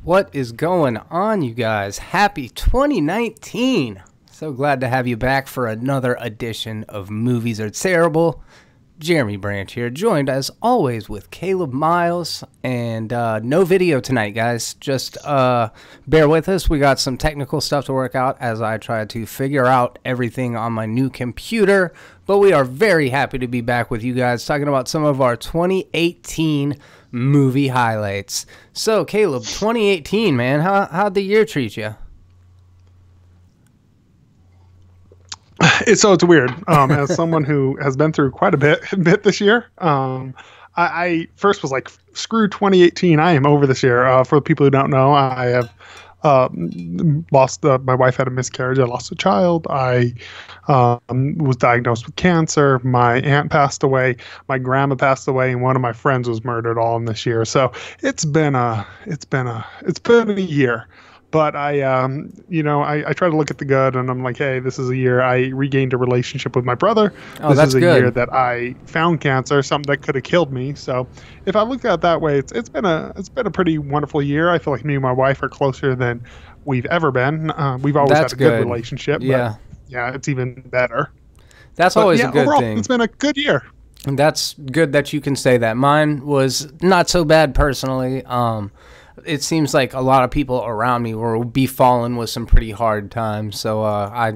What is going on, you guys? Happy 2019. So glad to have you back for another edition of Movies Are Terrible. Jeremy Branch here, joined as always with Caleb Miles, and no video tonight, guys. Just bear with us. We got some technical stuff to work out as I try to figure out everything on my new computer, but we are very happy to be back with you guys talking about some of our 2018 movie highlights. So, Caleb, 2018, man, how'd the year treat you? It's weird. As someone who has been through quite a bit this year, I first was like, screw 2018. I am over this year. For people who don't know, I have lost my wife had a miscarriage. I lost a child. I was diagnosed with cancer. My aunt passed away. My grandma passed away, and one of my friends was murdered all in this year. So it's been a year. But I try to look at the good, and I'm like, hey, this is a year I regained a relationship with my brother. This is a year that I found cancer, something that could have killed me. So if I look at it that way, it's been a pretty wonderful year. I feel like me and my wife are closer than we've ever been. We've always had a good relationship. Yeah. But yeah, it's even better. That's always a good overall, thing. It's been a good year. And that's good that you can say that. Mine was not so bad personally. It seems like a lot of people around me were befallen with some pretty hard times. So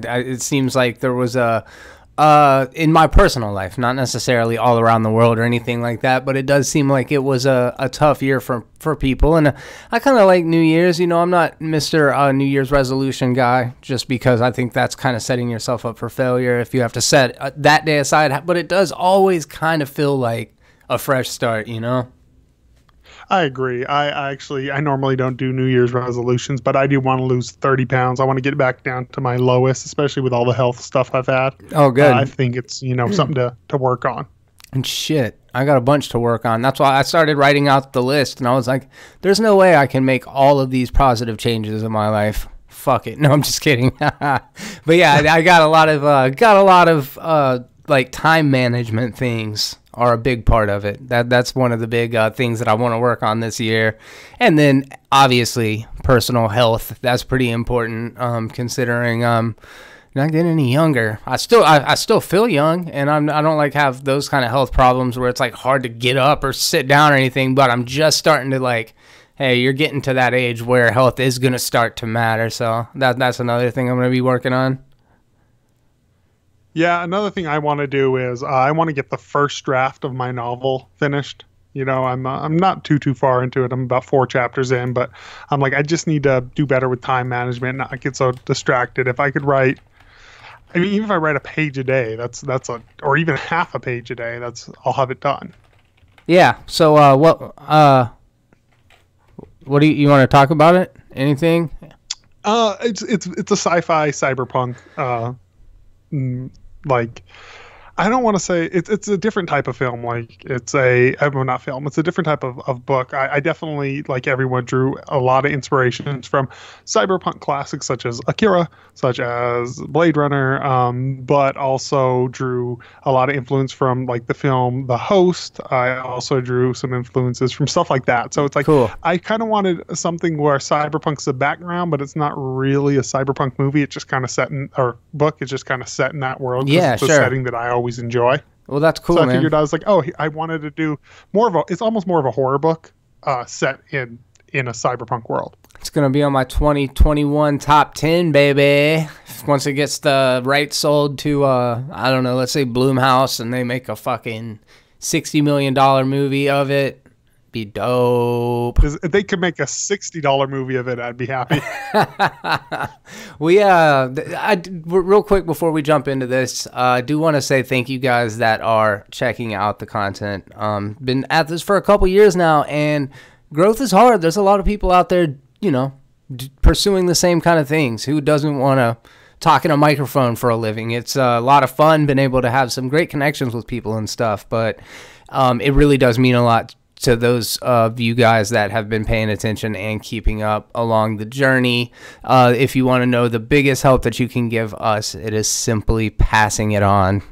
it seems like there was in my personal life, not necessarily all around the world or anything like that, but it does seem like it was a tough year for people. And I kind of like New Year's. You know, I'm not Mr. New Year's resolution guy, just because I think that's kind of setting yourself up for failure if you have to set that day aside. But it does always kind of feel like a fresh start, you know? I agree. I normally don't do New Year's resolutions, but I do want to lose 30 pounds. I want to get back down to my lowest, especially with all the health stuff I've had. Oh, good. I think it's, something to work on. And shit, I got a bunch to work on. That's why I started writing out the list, and I was like, there's no way I can make all of these positive changes in my life. Fuck it. No, I'm just kidding. But yeah, I got a lot of like time management things are a big part of it. That's one of the big things that I want to work on this year. And then obviously personal health. That's pretty important, considering not getting any younger. I still feel young, and I don't like have those kind of health problems where it's like hard to get up or sit down or anything, but I'm just starting to like, hey, you're getting to that age where health is going to start to matter. So that's another thing I'm going to be working on. Yeah, another thing I want to do is I want to get the first draft of my novel finished. I'm not too far into it. I'm about 4 chapters in, but I'm like, I just need to do better with time management, not get so distracted. If I could write, even if I write a page a day, or even half a page a day, I'll have it done. Yeah. So what do you want to talk about it? Anything? It's a sci-fi cyberpunk. Like, I don't want to say it's a different type of film. Like, it's not film. It's a different type of book. I definitely, like everyone, drew a lot of inspirations from cyberpunk classics such as Akira, such as Blade Runner, but also drew a lot of influence from like the film The Host. I also drew some influences from stuff like that. So it's like, cool. I kind of wanted something where cyberpunk's the background, but it's not really a cyberpunk movie. It's just kind of set in, or book is just kind of set in that world. Yeah, it's the setting that I always enjoy. Well, that's cool, so I man. figured, I was like, I wanted to do it's almost more of a horror book set in a cyberpunk world. It's going to be on my 2021 top 10, baby. Once it gets the rights sold to, I don't know, let's say Blumhouse, and they make a fucking $60 million movie of it. Be dope. If they could make a $60 movie of it, I'd be happy. Real quick before we jump into this, I do want to say thank you guys that are checking out the content. Been at this for a couple years now, and growth is hard. There's a lot of people out there, pursuing the same kind of things. Who doesn't want to talk in a microphone for a living? It's a lot of fun, been able to have some great connections with people and stuff, but it really does mean a lot to those of you guys that have been paying attention and keeping up along the journey. If you want to know the biggest help that you can give us, it is simply passing it on.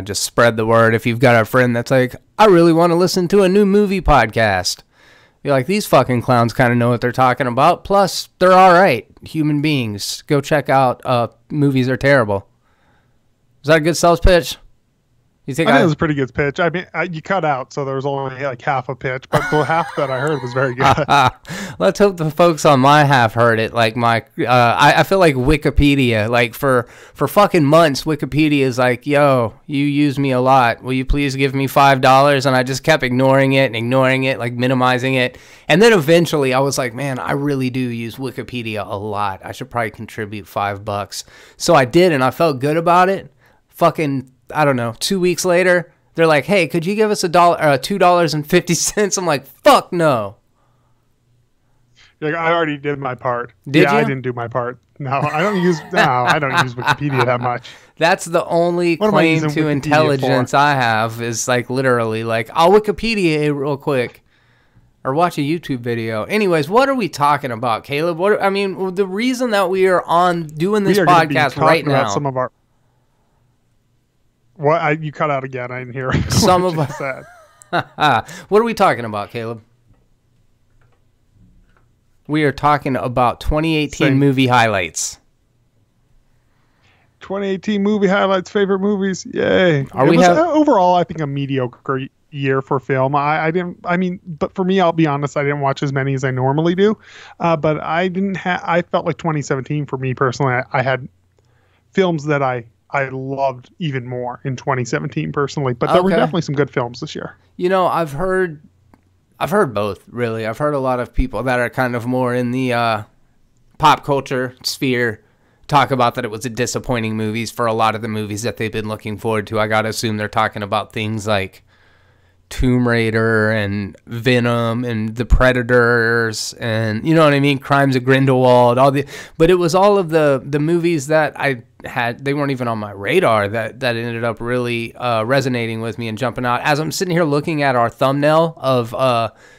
Just spread the word. If you've got a friend that's like, I really want to listen to a new movie podcast, You're like, these fucking clowns kind of know what they're talking about. Plus, they're all right human beings. Go check out Movies Are Terrible. Is that a good sales pitch? You think I think it was a pretty good pitch. I mean, you cut out, so there was only like half a pitch, but the half that I heard was very good. Let's hope the folks on my half heard it. Like I feel like Wikipedia. Like for fucking months, Wikipedia is like, yo, you use me a lot. Will you please give me $5? And I just kept ignoring it, like minimizing it. And then eventually, I was like, man, I really do use Wikipedia a lot. I should probably contribute $5. So I did, and I felt good about it. Fucking, I don't know, 2 weeks later, they're like, hey, could you give us $2.50? I'm like, fuck no. You're like, I already did my part. Did you? I didn't do my part. No, I don't use Wikipedia that much. That's the only claim to intelligence I have, is like literally like, I'll Wikipedia it real quick or watch a YouTube video. Anyways, what are we talking about, Caleb? The reason that we are on doing this podcast right now. About some of our What? You cut out again. I didn't hear some of us said. What are we talking about, Caleb? We are talking about 2018 movie highlights. 2018 movie highlights, favorite movies. Yay. Overall, I think a mediocre year for film. But for me, I'll be honest, I didn't watch as many as I normally do. But I felt like 2017 for me personally, I had films that I loved even more in 2017 personally, but there were definitely some good films this year. You know, I've heard both, really. I've heard a lot of people that are kind of more in the pop culture sphere talk about that it was a disappointing movies for a lot of the movies that they've been looking forward to. I gotta assume they're talking about things like Tomb Raider and Venom and The Predators and, you know what I mean, Crimes of Grindelwald, but it was all of the movies that I had, they weren't even on my radar, that ended up really resonating with me and jumping out. As I'm sitting here looking at our thumbnail of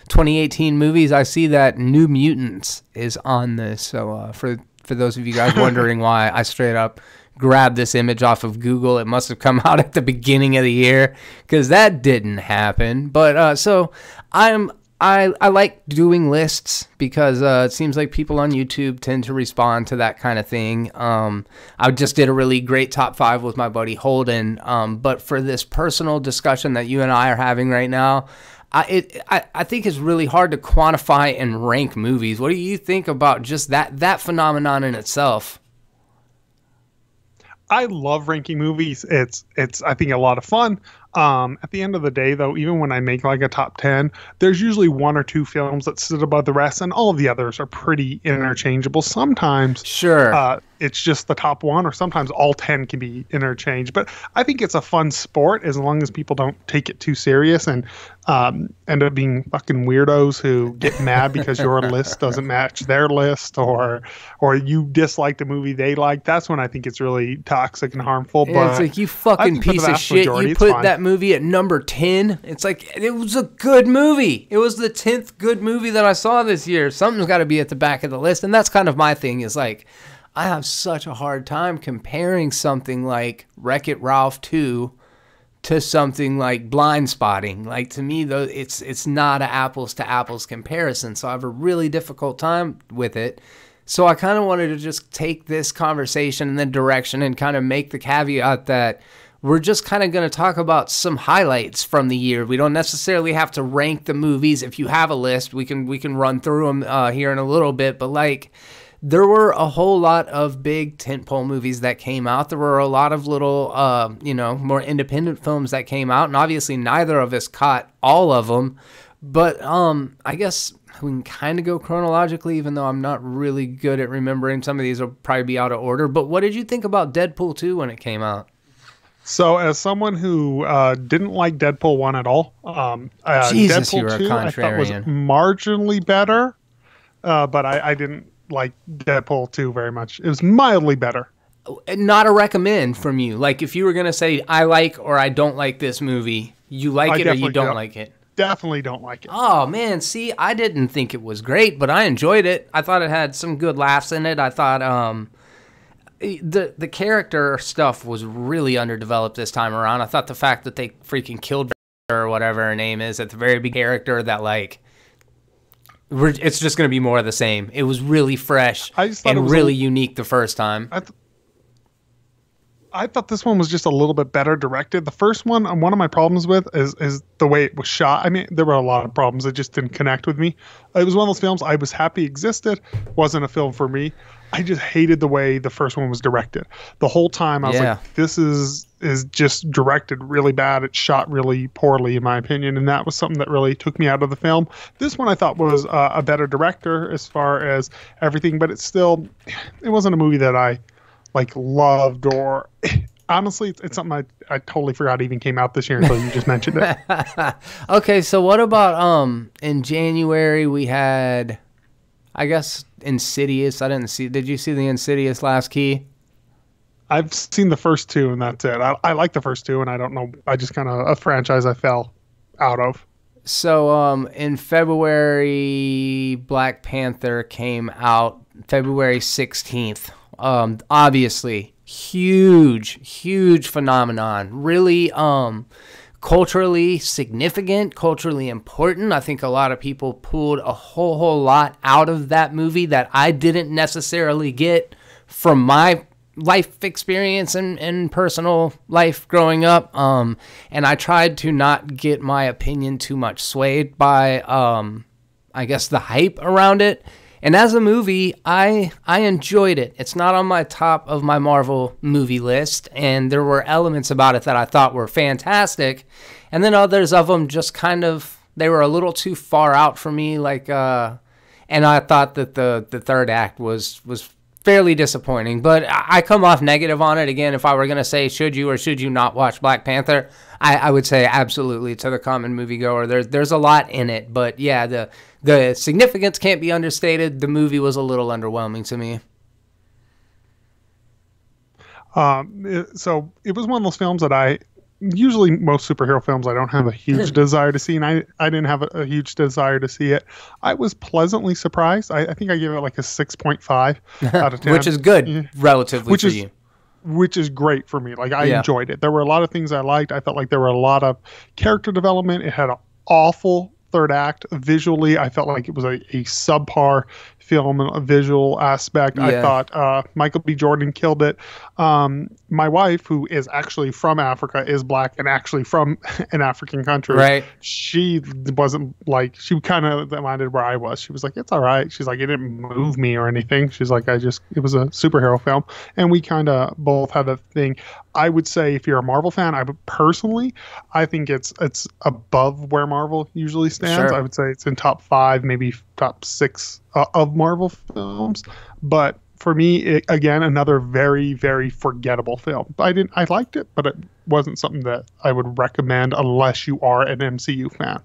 2018 movies, I see that New Mutants is on this. So for those of you guys wondering why I straight up grabbed this image off of Google, it must have come out at the beginning of the year, because that didn't happen. But so I like doing lists because it seems like people on YouTube tend to respond to that kind of thing. I just did a really great top 5 with my buddy Holden. But for this personal discussion that you and I are having right now, I think it's really hard to quantify and rank movies. What do you think about just that phenomenon in itself? I love ranking movies. It's I think a lot of fun. At the end of the day, though, even when I make like a top 10, there's usually 1 or 2 films that sit above the rest, and all of the others are pretty interchangeable. Sometimes, sure, it's just the top 1, or sometimes all 10 can be interchanged. But I think it's a fun sport as long as people don't take it too serious and end up being fucking weirdos who get mad because your list doesn't match their list, or you dislike the movie they like. That's when I think it's really toxic and harmful. But it's like, you fucking piece of shit. You put that movie at number 10. It's like, it was a good movie. It was the 10th good movie that I saw this year. Something's got to be at the back of the list. And that's kind of my thing, is like, I have such a hard time comparing something like Wreck-It Ralph 2 to something like Blind Spotting. Like, to me, though, it's not an apples to apples comparison. So I have a really difficult time with it. So I kind of wanted to just take this conversation in the direction and kind of make the caveat that we're just kind of going to talk about some highlights from the year. We don't necessarily have to rank the movies. If you have a list, we can run through them here in a little bit. But like, there were a whole lot of big tentpole movies that came out. There were a lot of little, more independent films that came out, and obviously neither of us caught all of them. But I guess we can kind of go chronologically, even though I'm not really good at remembering. Some of these will probably be out of order. But what did you think about Deadpool 2 when it came out? So, as someone who didn't like Deadpool 1 at all, Jesus, Deadpool you were 2 a I thought was contrarian. marginally better, but I didn't like Deadpool 2 very much. It was mildly better. Not a recommend from you. Like, if you were going to say, I like or I don't like this movie, you like it or you don't like it? Definitely don't like it. Oh, man, see, I didn't think it was great, but I enjoyed it. I thought it had some good laughs in it. I thought the character stuff was really underdeveloped this time around. I thought the fact that they freaking killed her, or whatever her name is, at the very big character that, like, It's just going to be more of the same. It was really fresh I just thought it and was really unique the first time. I thought this one was just a little bit better directed. The first one, one of my problems with is the way it was shot. I mean, there were a lot of problems. It just didn't connect with me. It was one of those films I was happy existed. Wasn't a film for me. I just hated the way the first one was directed. The whole time I was like, this is just directed really bad. It's shot really poorly, in my opinion. And that was something that really took me out of the film. This one I thought was a better director as far as everything, but it wasn't a movie that I like loved or honestly, it's something I totally forgot even came out this year until you just mentioned it. Okay, so what about in January we had, I guess, Insidious. Did you see the Insidious Last Key? I've seen the first two and that's it. I like the first two and I don't know, I just kind of a franchise I fell out of. So in February, Black Panther came out February 16th. Obviously huge phenomenon, really culturally significant, culturally important. I think a lot of people pulled a whole lot out of that movie that I didn't necessarily get from my life experience and personal life growing up. And I tried to not get my opinion too much swayed by I guess the hype around it. And as a movie, I enjoyed it. It's not on my top of my Marvel movie list, and there were elements about it that I thought were fantastic, and then others of them just kind of, they were a little too far out for me. Like, and I thought that the third act was fairly disappointing. But I come off negative on it. Again, if I were gonna say should you or should you not watch Black Panther, I would say absolutely to the common moviegoer. There's a lot in it, but yeah, the significance can't be understated. The movie was a little underwhelming to me. So it was one of those films that usually most superhero films I don't have a huge desire to see, and I didn't have a huge desire to see it. I was pleasantly surprised. I think I gave it like a 6.5 out of 10. Which is good, relatively for you. Which is great for me. Like, I enjoyed it. There were a lot of things I liked. I felt like there were a lot of character development. It had an awful third act. Visually, I felt like it was a subpar film, a visual aspect. Yeah. I thought Michael B. Jordan killed it. My wife, who is actually from Africa, is black and actually from an African country. Right. She wasn't like, she kind of minded where I was. She was like, it's all right. She's like, it didn't move me or anything. She's like, it was a superhero film. And we kind of both had a thing. I would say if you're a Marvel fan, I think it's above where Marvel usually stands. Sure. I would say it's in top 5, maybe top 6 of Marvel films. But for me, again, another very, very forgettable film. I liked it, but it wasn't something that I would recommend unless you are an MCU fan.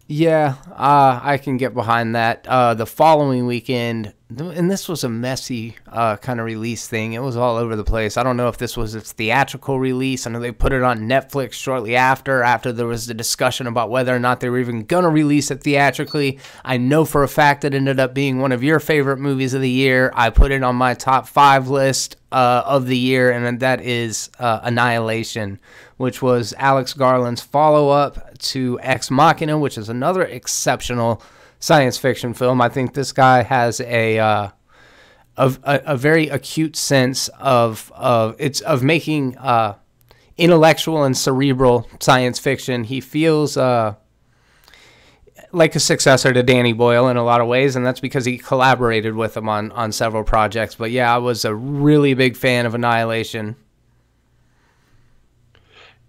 Yeah, I can get behind that. The following weekend, and this was a messy kind of release thing. It was all over the place. I don't know if this was its theatrical release. I know they put it on Netflix shortly after there was the discussion about whether or not they were even going to release it theatrically. I know for a fact it ended up being one of your favorite movies of the year. I put it on my top 5 list of the year, and that is Annihilation, which was Alex Garland's follow-up to Ex Machina, which is another exceptional science fiction film. I think this guy has a very acute sense of making intellectual and cerebral science fiction. He feels like a successor to Danny Boyle in a lot of ways, and that's because he collaborated with him on several projects. But yeah, I was a really big fan of Annihilation.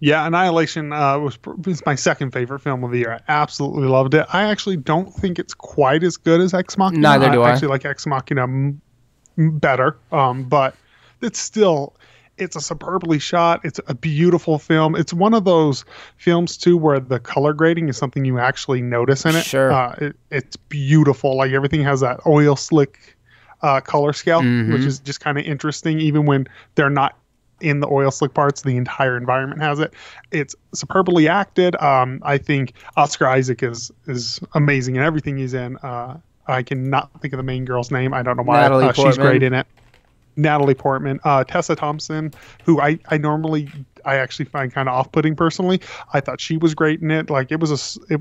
Yeah, Annihilation was my second favorite film of the year. I absolutely loved it. I actually don't think it's quite as good as Ex Machina. Neither do I. I actually like Ex Machina better, but it's a superbly shot. It's a beautiful film. It's one of those films, too, where the color grading is something you actually notice in it. Sure. It's beautiful. Like, everything has that oil slick color scale, which is just kind of interesting, even when they're not in the oil slick parts. The entire environment has it. It's superbly acted. I think Oscar Isaac is amazing in everything he's in. I cannot think of the main girl's name. I don't know why. She's great in it. Natalie Portman, Tessa Thompson, who I I actually find kind of off-putting personally. I thought she was great in it. Like it was a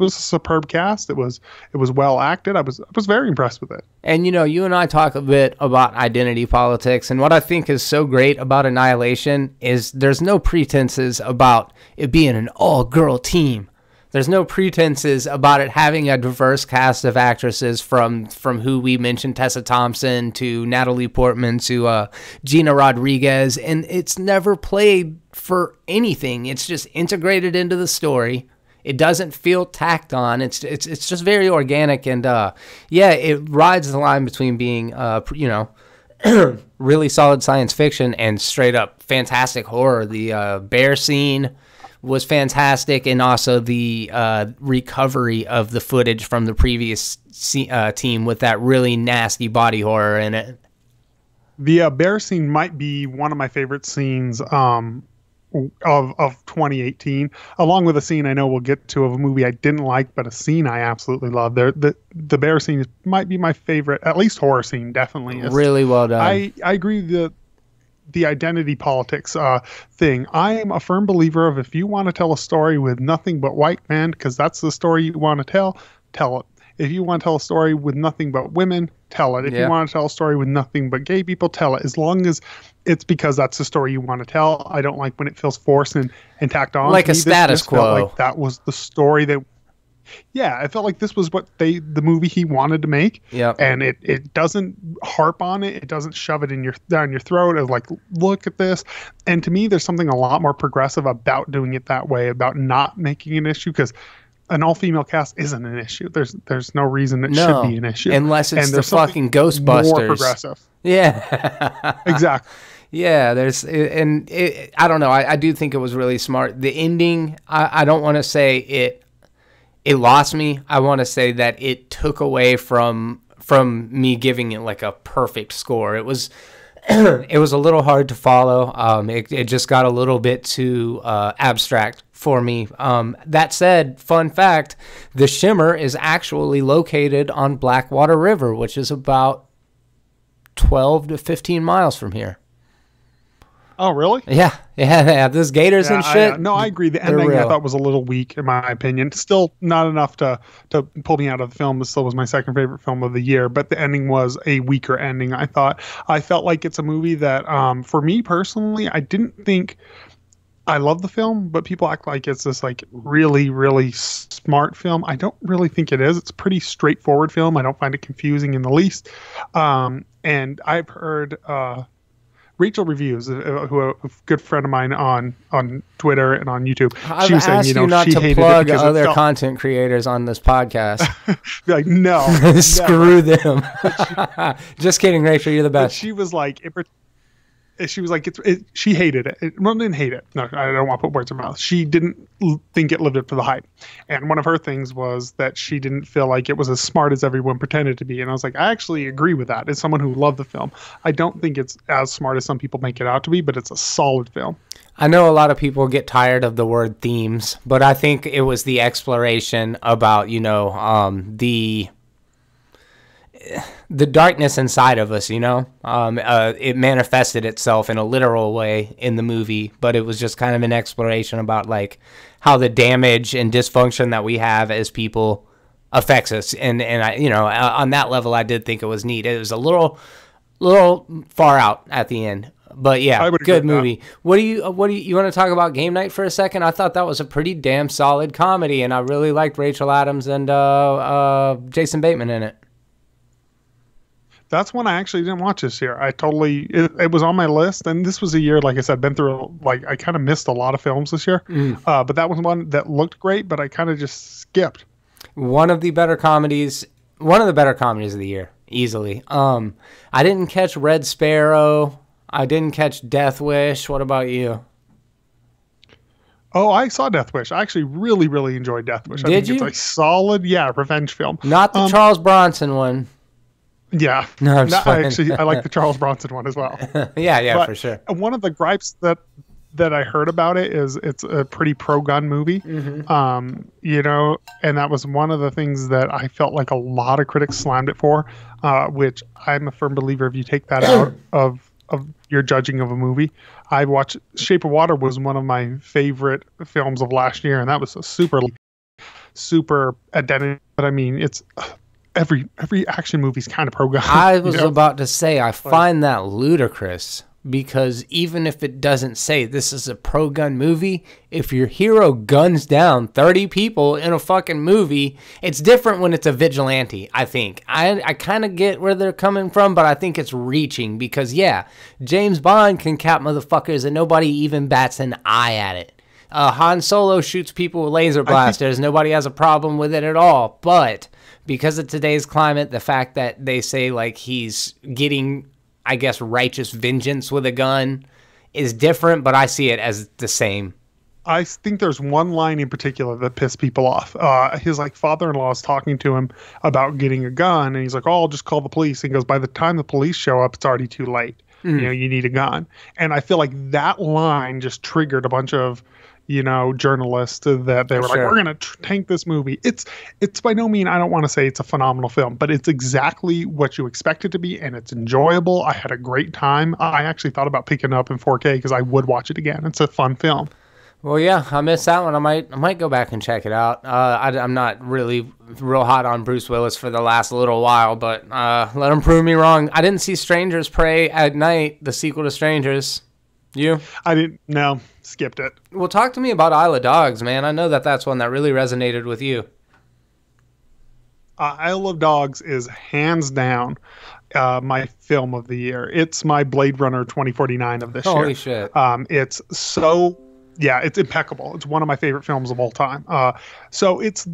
superb cast. It was well acted. I was very impressed with it. And you and I talk a bit about identity politics, and what I think is so great about Annihilation is there's no pretenses about it being an all-girl team. There's no pretenses about it having a diverse cast of actresses from who we mentioned, Tessa Thompson to Natalie Portman to Gina Rodriguez, and it's never played for anything. It's just integrated into the story. It doesn't feel tacked on. It's just very organic, and it rides the line between being really solid science fiction and straight up fantastic horror. The bear scene was fantastic, and also the recovery of the footage from the previous team with that really nasty body horror in it. The bear scene might be one of my favorite scenes of 2018, along with a scene I know we'll get to of a movie I didn't like, but a scene I absolutely love. The bear scene might be my favorite, at least horror scene, definitely. Really well done. I agree with the identity politics thing. I am a firm believer of if you want to tell a story with nothing but white men, because that's the story you want to tell it. If you want to tell a story with nothing but women, tell it. If you want to tell a story with nothing but gay people, tell it. As long as it's because that's the story you want to tell. I don't like when it feels forced and tacked on. Like a status quo. Felt like that was the story that... Yeah, I felt like this was what the movie he wanted to make. Yeah. And it doesn't harp on it. It doesn't shove it down your throat of like, look at this. And to me, there's something a lot more progressive about doing it that way, about not making an issue, because an all-female cast isn't an issue. There's no reason it should be an issue. Unless it's the fucking Ghostbusters. More progressive. Yeah. Exactly. Yeah, I don't know. I do think it was really smart. The ending, I don't want to say it lost me. I want to say that it took away from me giving it like a perfect score. It was it was a little hard to follow. It just got a little bit too abstract for me. That said, fun fact, the Shimmer is actually located on Blackwater River, which is about 12 to 15 miles from here. Oh, really? Yeah. There's gators and shit. No, I agree. The ending I thought was a little weak, in my opinion. Still not enough to pull me out of the film. It still was my second favorite film of the year, but the ending was a weaker ending, I thought. I felt like it's a movie that, for me personally, I didn't think... I love the film, but people act like it's this like really, really smart film. I don't really think it is. It's a pretty straightforward film. I don't find it confusing in the least. And I've heard... Rachel Reviews, who a good friend of mine on Twitter and on YouTube. I've asked you not to plug other content creators on this podcast. Be like, no. Screw them. Just kidding, Rachel. You're the best. But she was like, she hated it. Well, didn't hate it. No, I don't want to put words in her mouth. She didn't think it lived up to the hype. And one of her things was that she didn't feel like it was as smart as everyone pretended to be. And I was like, I actually agree with that. As someone who loved the film, I don't think it's as smart as some people make it out to be, but it's a solid film. I know a lot of people get tired of the word themes, but I think it was the exploration about, the darkness inside of us, it manifested itself in a literal way in the movie, but it was just kind of an exploration about like how the damage and dysfunction that we have as people affects us. And I, on that level, I did think it was neat. It was a little far out at the end, but yeah, good movie. What do you want to talk about Game Night for a second? I thought that was a pretty damn solid comedy, and I really liked Rachel Adams and Jason Bateman in it. That's one I actually didn't watch this year. It was on my list, and this was a year, like I said, been through, like, I kind of missed a lot of films this year. But that was one that looked great, but I kind of just skipped. One of the better comedies of the year, easily. I didn't catch Red Sparrow. I didn't catch Death Wish. What about you? Oh, I saw Death Wish. I actually really, really enjoyed Death Wish. I think it's a solid, revenge film. Not the Charles Bronson one. Yeah. No, I like the Charles Bronson one as well. yeah, but for sure. One of the gripes that I heard about it is it's a pretty pro-gun movie. And that was one of the things that I felt like a lot of critics slammed it for, which I'm a firm believer if you take that out of of your judging of a movie. I watched Shape of Water was one of my favorite films of last year, and that was a super identity. But I mean, it's every action movie's kind of pro-gun. I was about to say, I find that ludicrous, because even if it doesn't say this is a pro-gun movie, if your hero guns down 30 people in a fucking movie, it's different when it's a vigilante, I think. I kind of get where they're coming from, but I think it's reaching, because, yeah, James Bond can cap motherfuckers and nobody even bats an eye at it. Han Solo shoots people with laser blasters. Nobody has a problem with it at all. But because of today's climate, the fact that they say, like, he's getting, I guess, righteous vengeance with a gun is different, but I see it as the same. I think there's one line in particular that pissed people off. His like father-in-law is talking to him about getting a gun, and he's like, "Oh, I'll just call the police." And he goes, "By the time the police show up, it's already too late. You know, you need a gun." And I feel like that line just triggered a bunch of, you know, journalists that they were like, "We're going to tank this movie." It's by no means, I don't want to say it's a phenomenal film, but it's exactly what you expect it to be, and it's enjoyable. I had a great time. I actually thought about picking it up in 4K because I would watch it again. It's a fun film. Well, yeah, I missed that one. I might go back and check it out. I'm not really real hot on Bruce Willis for the last little while, but let him prove me wrong. I didn't see Strangers Prey at Night, the sequel to Strangers. You? I didn't. No, skipped it. Well, talk to me about Isle of Dogs, man. I know that's one that really resonated with you. Isle of Dogs is hands down my film of the year. It's my Blade Runner 2049 of this year. Holy shit. It's so, yeah, it's impeccable. It's one of my favorite films of all time. So it's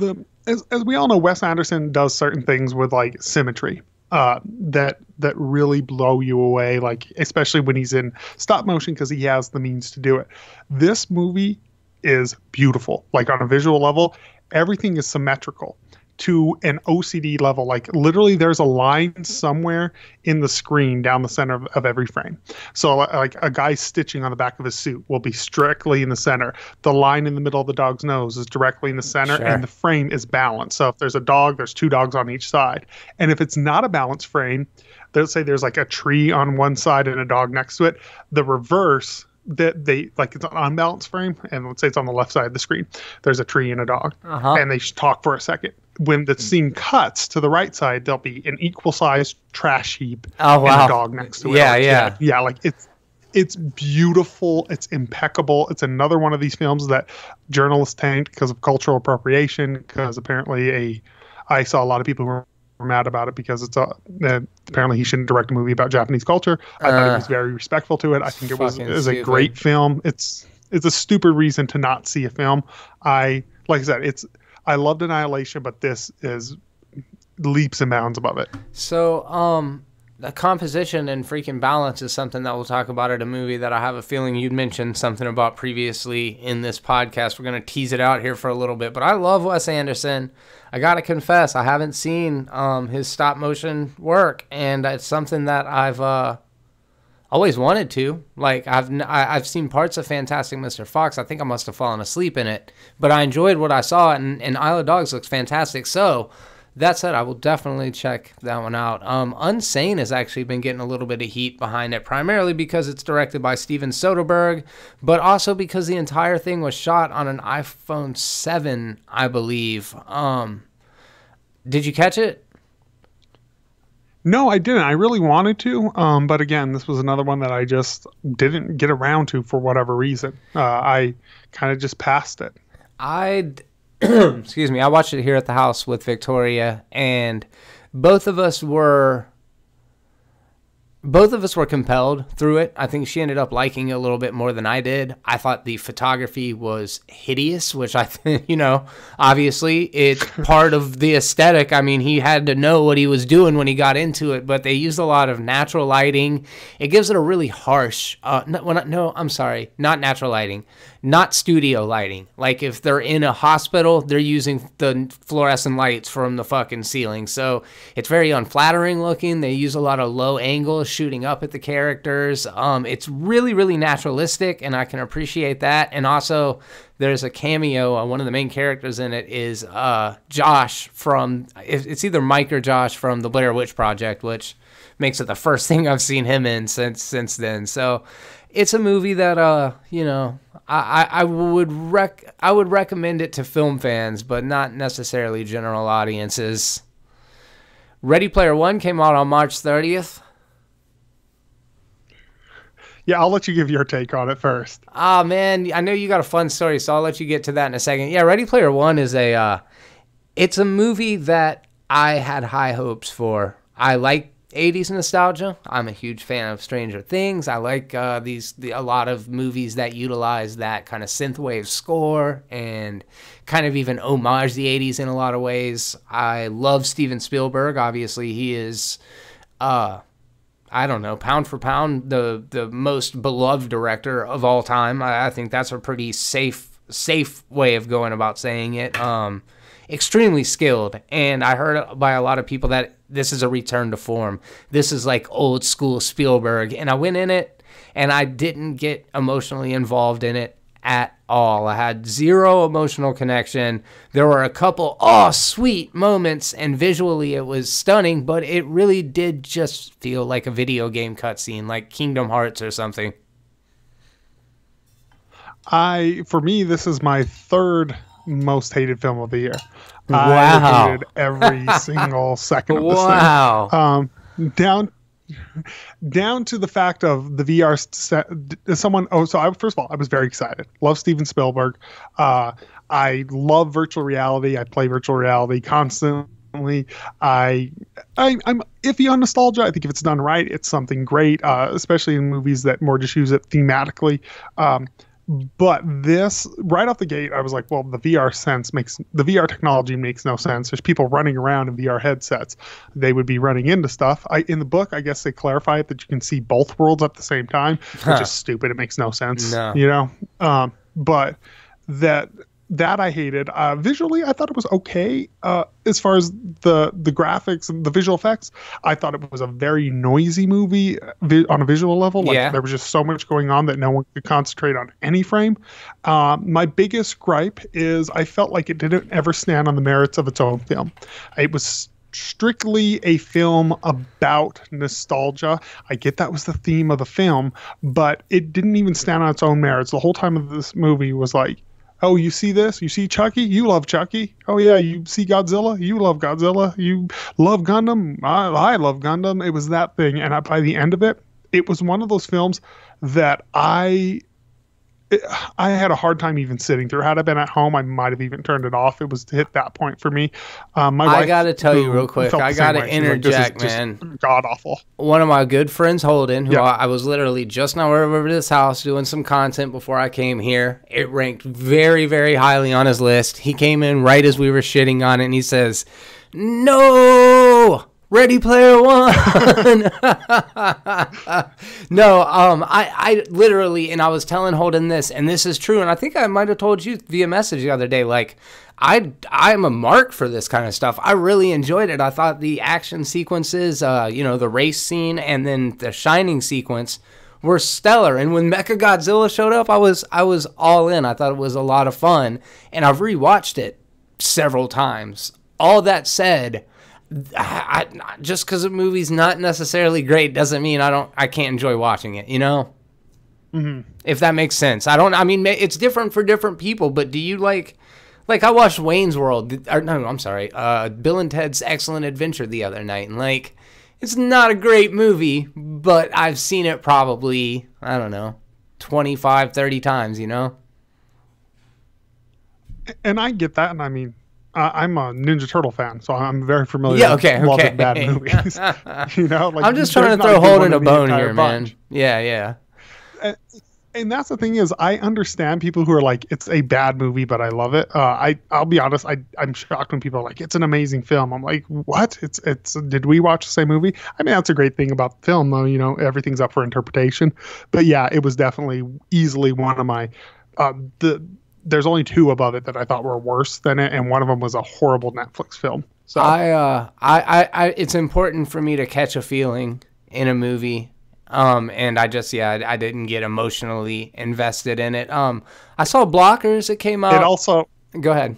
as we all know, Wes Anderson does certain things with like symmetry. That really blow you away, like especially when he's in stop motion, because he has the means to do it. This movie is beautiful, like on a visual level. Everything is symmetrical to an OCD level. Like literally there's a line somewhere in the screen down the center of every frame. So like a guy stitching on the back of his suit will be strictly in the center. The line in the middle of the dog's nose is directly in the center, and the frame is balanced. So if there's a dog, there's two dogs on each side. And if it's not a balanced frame, let's say there's like a tree on one side and a dog next to it, the reverse, that they like, it's an unbalanced frame, and let's say it's on the left side of the screen, there's a tree and a dog, and they talk for a second. When the scene cuts to the right side, there'll be an equal sized trash heap and a dog next to it. Yeah, like it's beautiful. It's impeccable. It's another one of these films that journalists tanked because of cultural appropriation, because apparently I saw a lot of people who were mad about it because it's apparently he shouldn't direct a movie about Japanese culture. I thought he was very respectful to it. I think it was a great film. It's a stupid reason to not see a film. Like I said, I loved Annihilation, but this is leaps and bounds above it. So the composition and freaking balance is something that we'll talk about at a movie that I have a feeling you'd mentioned something about previously in this podcast. We're going to tease it out here for a little bit, but I love Wes Anderson. I got to confess, I haven't seen his stop motion work, and it's something that I've always wanted to. Like I've seen parts of Fantastic Mr. Fox. I think I must have fallen asleep in it, but I enjoyed what I saw, and Isle of Dogs looks fantastic. So that said, I will definitely check that one out. Unsane has actually been getting a little bit of heat behind it, primarily because it's directed by Steven Soderbergh, but also because the entire thing was shot on an iPhone 7, I believe. Did you catch it? No, I didn't. I really wanted to, but again, this was another one that I just didn't get around to for whatever reason. I kind of just passed it. Excuse me, I watched it here at the house with Victoria, and both of us were compelled through it. I think she ended up liking it a little bit more than I did. I thought the photography was hideous, which I think, obviously it's part of the aesthetic. I mean, he had to know what he was doing when he got into it, but they used a lot of natural lighting. It gives it a really harsh, not natural lighting, not studio lighting. Like if they're in a hospital, they're using the fluorescent lights from the fucking ceiling. So it's very unflattering looking. They use a lot of low angle shooting up at the characters. It's really, really naturalistic, and I can appreciate that. And also, there's a cameo. One of the main characters in it is Josh from, it's either Mike or Josh from the Blair Witch Project, which makes it the first thing I've seen him in since then. So it's a movie that, you know, I would recommend it to film fans, but not necessarily general audiences. Ready Player One came out on March 30th. Yeah, I'll let you give your take on it first. Ah, man, I know you got a fun story, so I'll let you get to that in a second. Yeah, Ready Player One is it's a movie that I had high hopes for. I like 80s nostalgia. I'm a huge fan of Stranger Things. I like a lot of movies that utilize that kind of synthwave score and kind of even homage the 80s in a lot of ways. I love Steven Spielberg. Obviously, he is, I don't know, pound for pound, the most beloved director of all time. I think that's a pretty safe way of going about saying it. Extremely skilled, and I heard by a lot of people that this is a return to form. This is like old school Spielberg, and I went in it, and I didn't get emotionally involved in it at all. I had zero emotional connection. There were a couple sweet moments, and visually it was stunning, but it really did just feel like a video game cutscene, like Kingdom Hearts or something. For me, this is my third most hated film of the year. Wow. I hated every single second of this thing. Down to the fact of the VR set. First of all, I was very excited. Love Steven Spielberg. I love virtual reality. I play virtual reality constantly. I'm iffy on nostalgia. I think if it's done right, it's something great, especially in movies that more just use it thematically. But this, right off the gate, I was like, well, the VR technology makes no sense. There's people running around in VR headsets. They would be running into stuff. In the book, I guess they clarify it that you can see both worlds at the same time, which is stupid. It makes no sense, you know? But that I hated. Visually, I thought it was okay. As far as the graphics and the visual effects, I thought it was a very noisy movie on a visual level. There was just so much going on that no one could concentrate on any frame. My biggest gripe is I felt like it didn't ever stand on the merits of its own film. It was strictly a film about nostalgia. I get that was the theme of the film, but it didn't even stand on its own merits. The whole time of this movie was like, oh, you see this? You see Chucky? You love Chucky. Oh, yeah, you see Godzilla? You love Godzilla. You love Gundam? I love Gundam. It was that thing. And by the end of it, it was one of those films that I had a hard time even sitting through. Had I been at home, I might have even turned it off. It was to hit that point for me. My wife, I got to tell you real quick. I got to interject, man. God awful. One of my good friends, Holden, who I was literally just now over to this house doing some content before I came here. It ranked very, very highly on his list. He came in right as we were shitting on it, and he says, "No! Ready Player One." No, I literally, and I was telling Holden this, and this is true, and I think I might have told you via message the other day, like, I'm a mark for this kind of stuff. I really enjoyed it. I thought the action sequences, the race scene, and then the Shining sequence were stellar. And when Mechagodzilla showed up, I was all in. I thought it was a lot of fun, and I've rewatched it several times. All that said, just because a movie's not necessarily great doesn't mean I can't enjoy watching it, you know? Mm-hmm. If that makes sense. It's different for different people, but do you like I watched Wayne's World, Bill and Ted's Excellent Adventure the other night, and it's not a great movie, but I've seen it probably, 25, 30 times, you know? And I get that, and I'm a Ninja Turtle fan, so I'm very familiar with loving bad movies. I'm just trying to throw Holden a bone here, man. Yeah. And that's the thing is, I understand people who are like, it's a bad movie, but I love it. I'll be honest, I'm shocked when people are like, it's an amazing film. I'm like, what? Did we watch the same movie? That's a great thing about the film, though. Everything's up for interpretation. But yeah, it was definitely easily one of my there's only two above it that I thought were worse than it, and one of them was a horrible Netflix film. So I it's important for me to catch a feeling in a movie. And I just, I didn't get emotionally invested in it. I saw Blockers. It came out. It also, go ahead.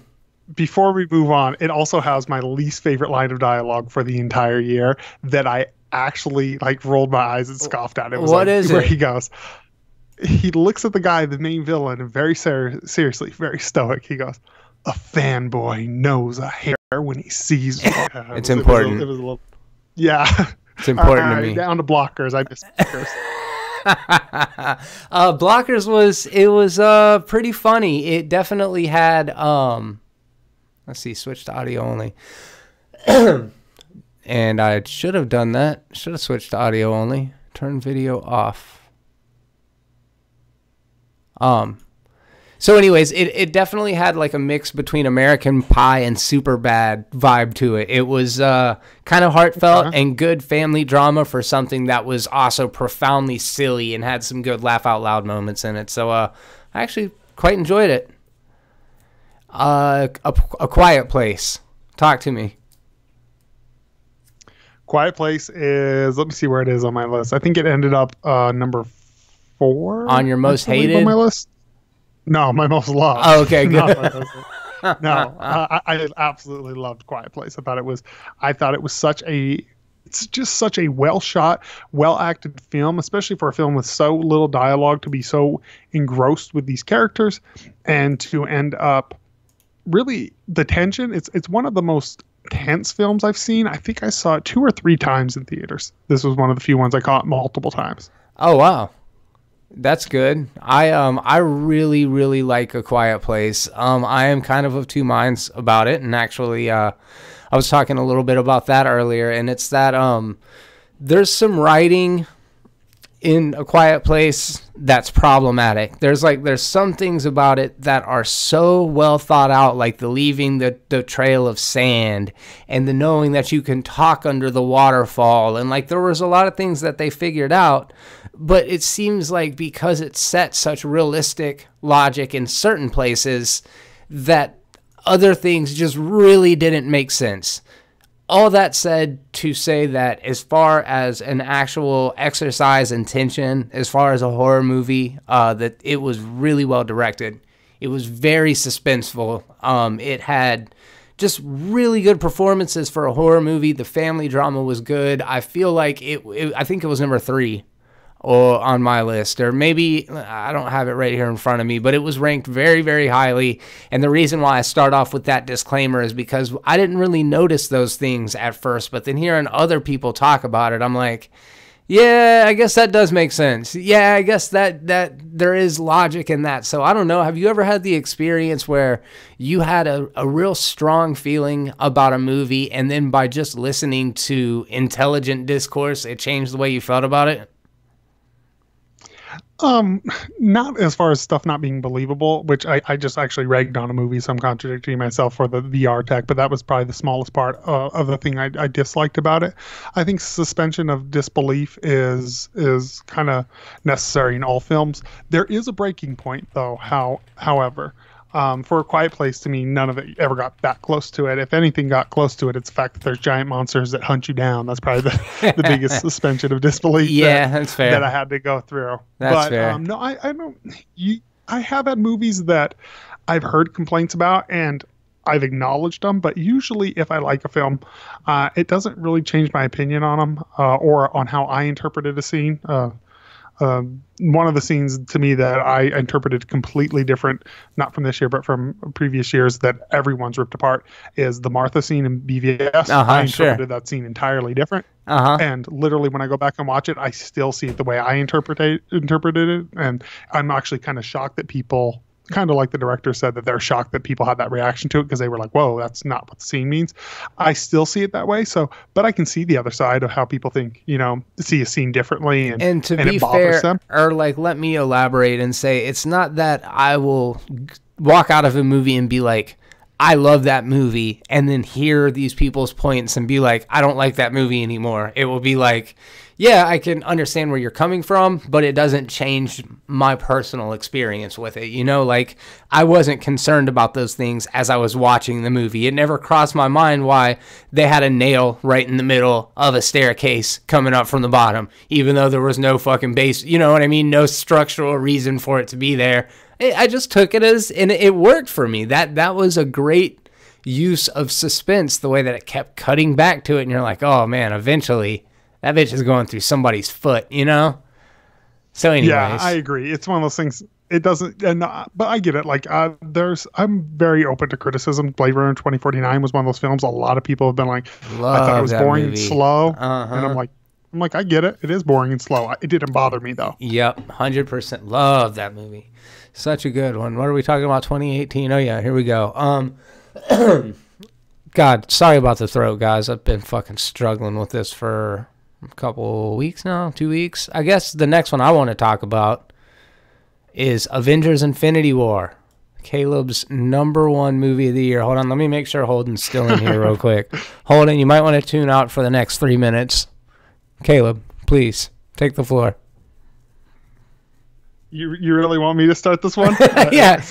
Before we move on, it also has my least favorite line of dialogue for the entire year that I actually like rolled my eyes and scoffed at. It was what like, is where it? he goes, he looks at the guy, the main villain, and very seriously, very stoic. He goes, "A fanboy knows a hair when he sees one." It's important. It was a little, yeah. It's important to me. Down to Blockers. I miss Blockers. Blockers was pretty funny. It definitely had let's see, switch to audio only. And I should have done that. Should have switched to audio only. Turn video off. So anyways, it definitely had like a mix between American Pie and Superbad vibe to it. It was kind of heartfelt and good family drama for something that was also profoundly silly and had some good laugh out loud moments in it. So I actually quite enjoyed it. A Quiet Place. Talk to me. Quiet Place is, let me see where it is on my list. I think it ended up number 4 on your most hated on my list. No, my most loved. Oh, okay, good. No, I absolutely loved Quiet Place. I thought it was it's just such a well shot, well acted film, especially for a film with so little dialogue, to be so engrossed with these characters and to end up really the tension. It's one of the most tense films I've seen. I think I saw it 2 or 3 times in theaters. This was one of the few ones I caught multiple times. Oh, wow. That's good. I really, really like A Quiet Place. I am kind of two minds about it, and actually, I was talking a little bit about that earlier, and it's that there's some writing in A Quiet Place that's problematic. There's some things about it that are so well thought out, like the leaving the trail of sand and the knowing that you can talk under the waterfall, and like there was a lot of things that they figured out. But it seems like because it set such realistic logic in certain places that other things just really didn't make sense. All that said, to say that as far as an actual exercise in tension, as far as a horror movie, that it was really well directed. It was very suspenseful. It had just really good performances for a horror movie. The family drama was good. I feel like I think it was number 3. Or on my list, or maybe I don't have it right here in front of me, but it was ranked very, very highly. And the reason why I start off with that disclaimer is because I didn't really notice those things at first, but then hearing other people talk about it, I'm like, yeah, I guess that does make sense. Yeah, I guess that there is logic in that. So I don't know. Have you ever had the experience where you had a real strong feeling about a movie, and then by just listening to intelligent discourse, it changed the way you felt about it? Not as far as stuff not being believable, which I just actually ragged on a movie, so I'm contradicting myself for the VR tech, but that was probably the smallest part of the thing I disliked about it. I think suspension of disbelief is kind of necessary in all films. There is a breaking point, though, however. For A Quiet Place, to me, none of it ever got that close to it. If anything got close to it, it's the fact that there's giant monsters that hunt you down. That's probably the biggest suspension of disbelief that's fair. That I had to go through. That's fair. No, I don't. I have had movies that I've heard complaints about, and I've acknowledged them, but usually if I like a film, it doesn't really change my opinion on them or on how I interpreted a scene. One of the scenes to me that I interpreted completely different, not from this year, but from previous years, that everyone's ripped apart, is the Martha scene in BVS. I interpreted that scene entirely different. And literally when I go back and watch it, I still see it the way I interpreted it. And I'm actually kind of shocked that people, kind of like the director said, that they're shocked that people had that reaction to it, because they were like, whoa, that's not what the scene means. I still see it that way. So, but I can see the other side of how people think, see a scene differently, and to be fair, them. Or like, let me elaborate and say, it's not that I will walk out of a movie and be like, I love that movie, and then hear these people's points and be like, I don't like that movie anymore. It will be like, yeah, I can understand where you're coming from, but it doesn't change my personal experience with it. You know, like I wasn't concerned about those things as I was watching the movie. It never crossed my mind why they had a nail right in the middle of a staircase coming up from the bottom, even though there was no fucking base, you know what I mean? No structural reason for it to be there. I just took it as, and it worked for me. That was a great use of suspense, the way that it kept cutting back to it, and you're like, oh man, eventually that bitch is going through somebody's foot, you know? So anyways. Yeah, I agree. It's one of those things. It doesn't, but I get it. Like, I'm very open to criticism. Blade Runner 2049 was one of those films a lot of people have been like, I thought it was boring and slow. And I'm like, I get it. It is boring and slow. It didn't bother me though. Yep, 100% love that movie. Such a good one. What are we talking about? 2018. Oh yeah, here we go. God, sorry about the throat, guys. I've been fucking struggling with this for a couple weeks now, 2 weeks. I guess the next one I want to talk about is Avengers Infinity War, Caleb's #1 movie of the year. Hold on, let me make sure Holden's still in here real quick. Holden, you might want to tune out for the next 3 minutes. Caleb, please, take the floor. You really want me to start this one? Yeah,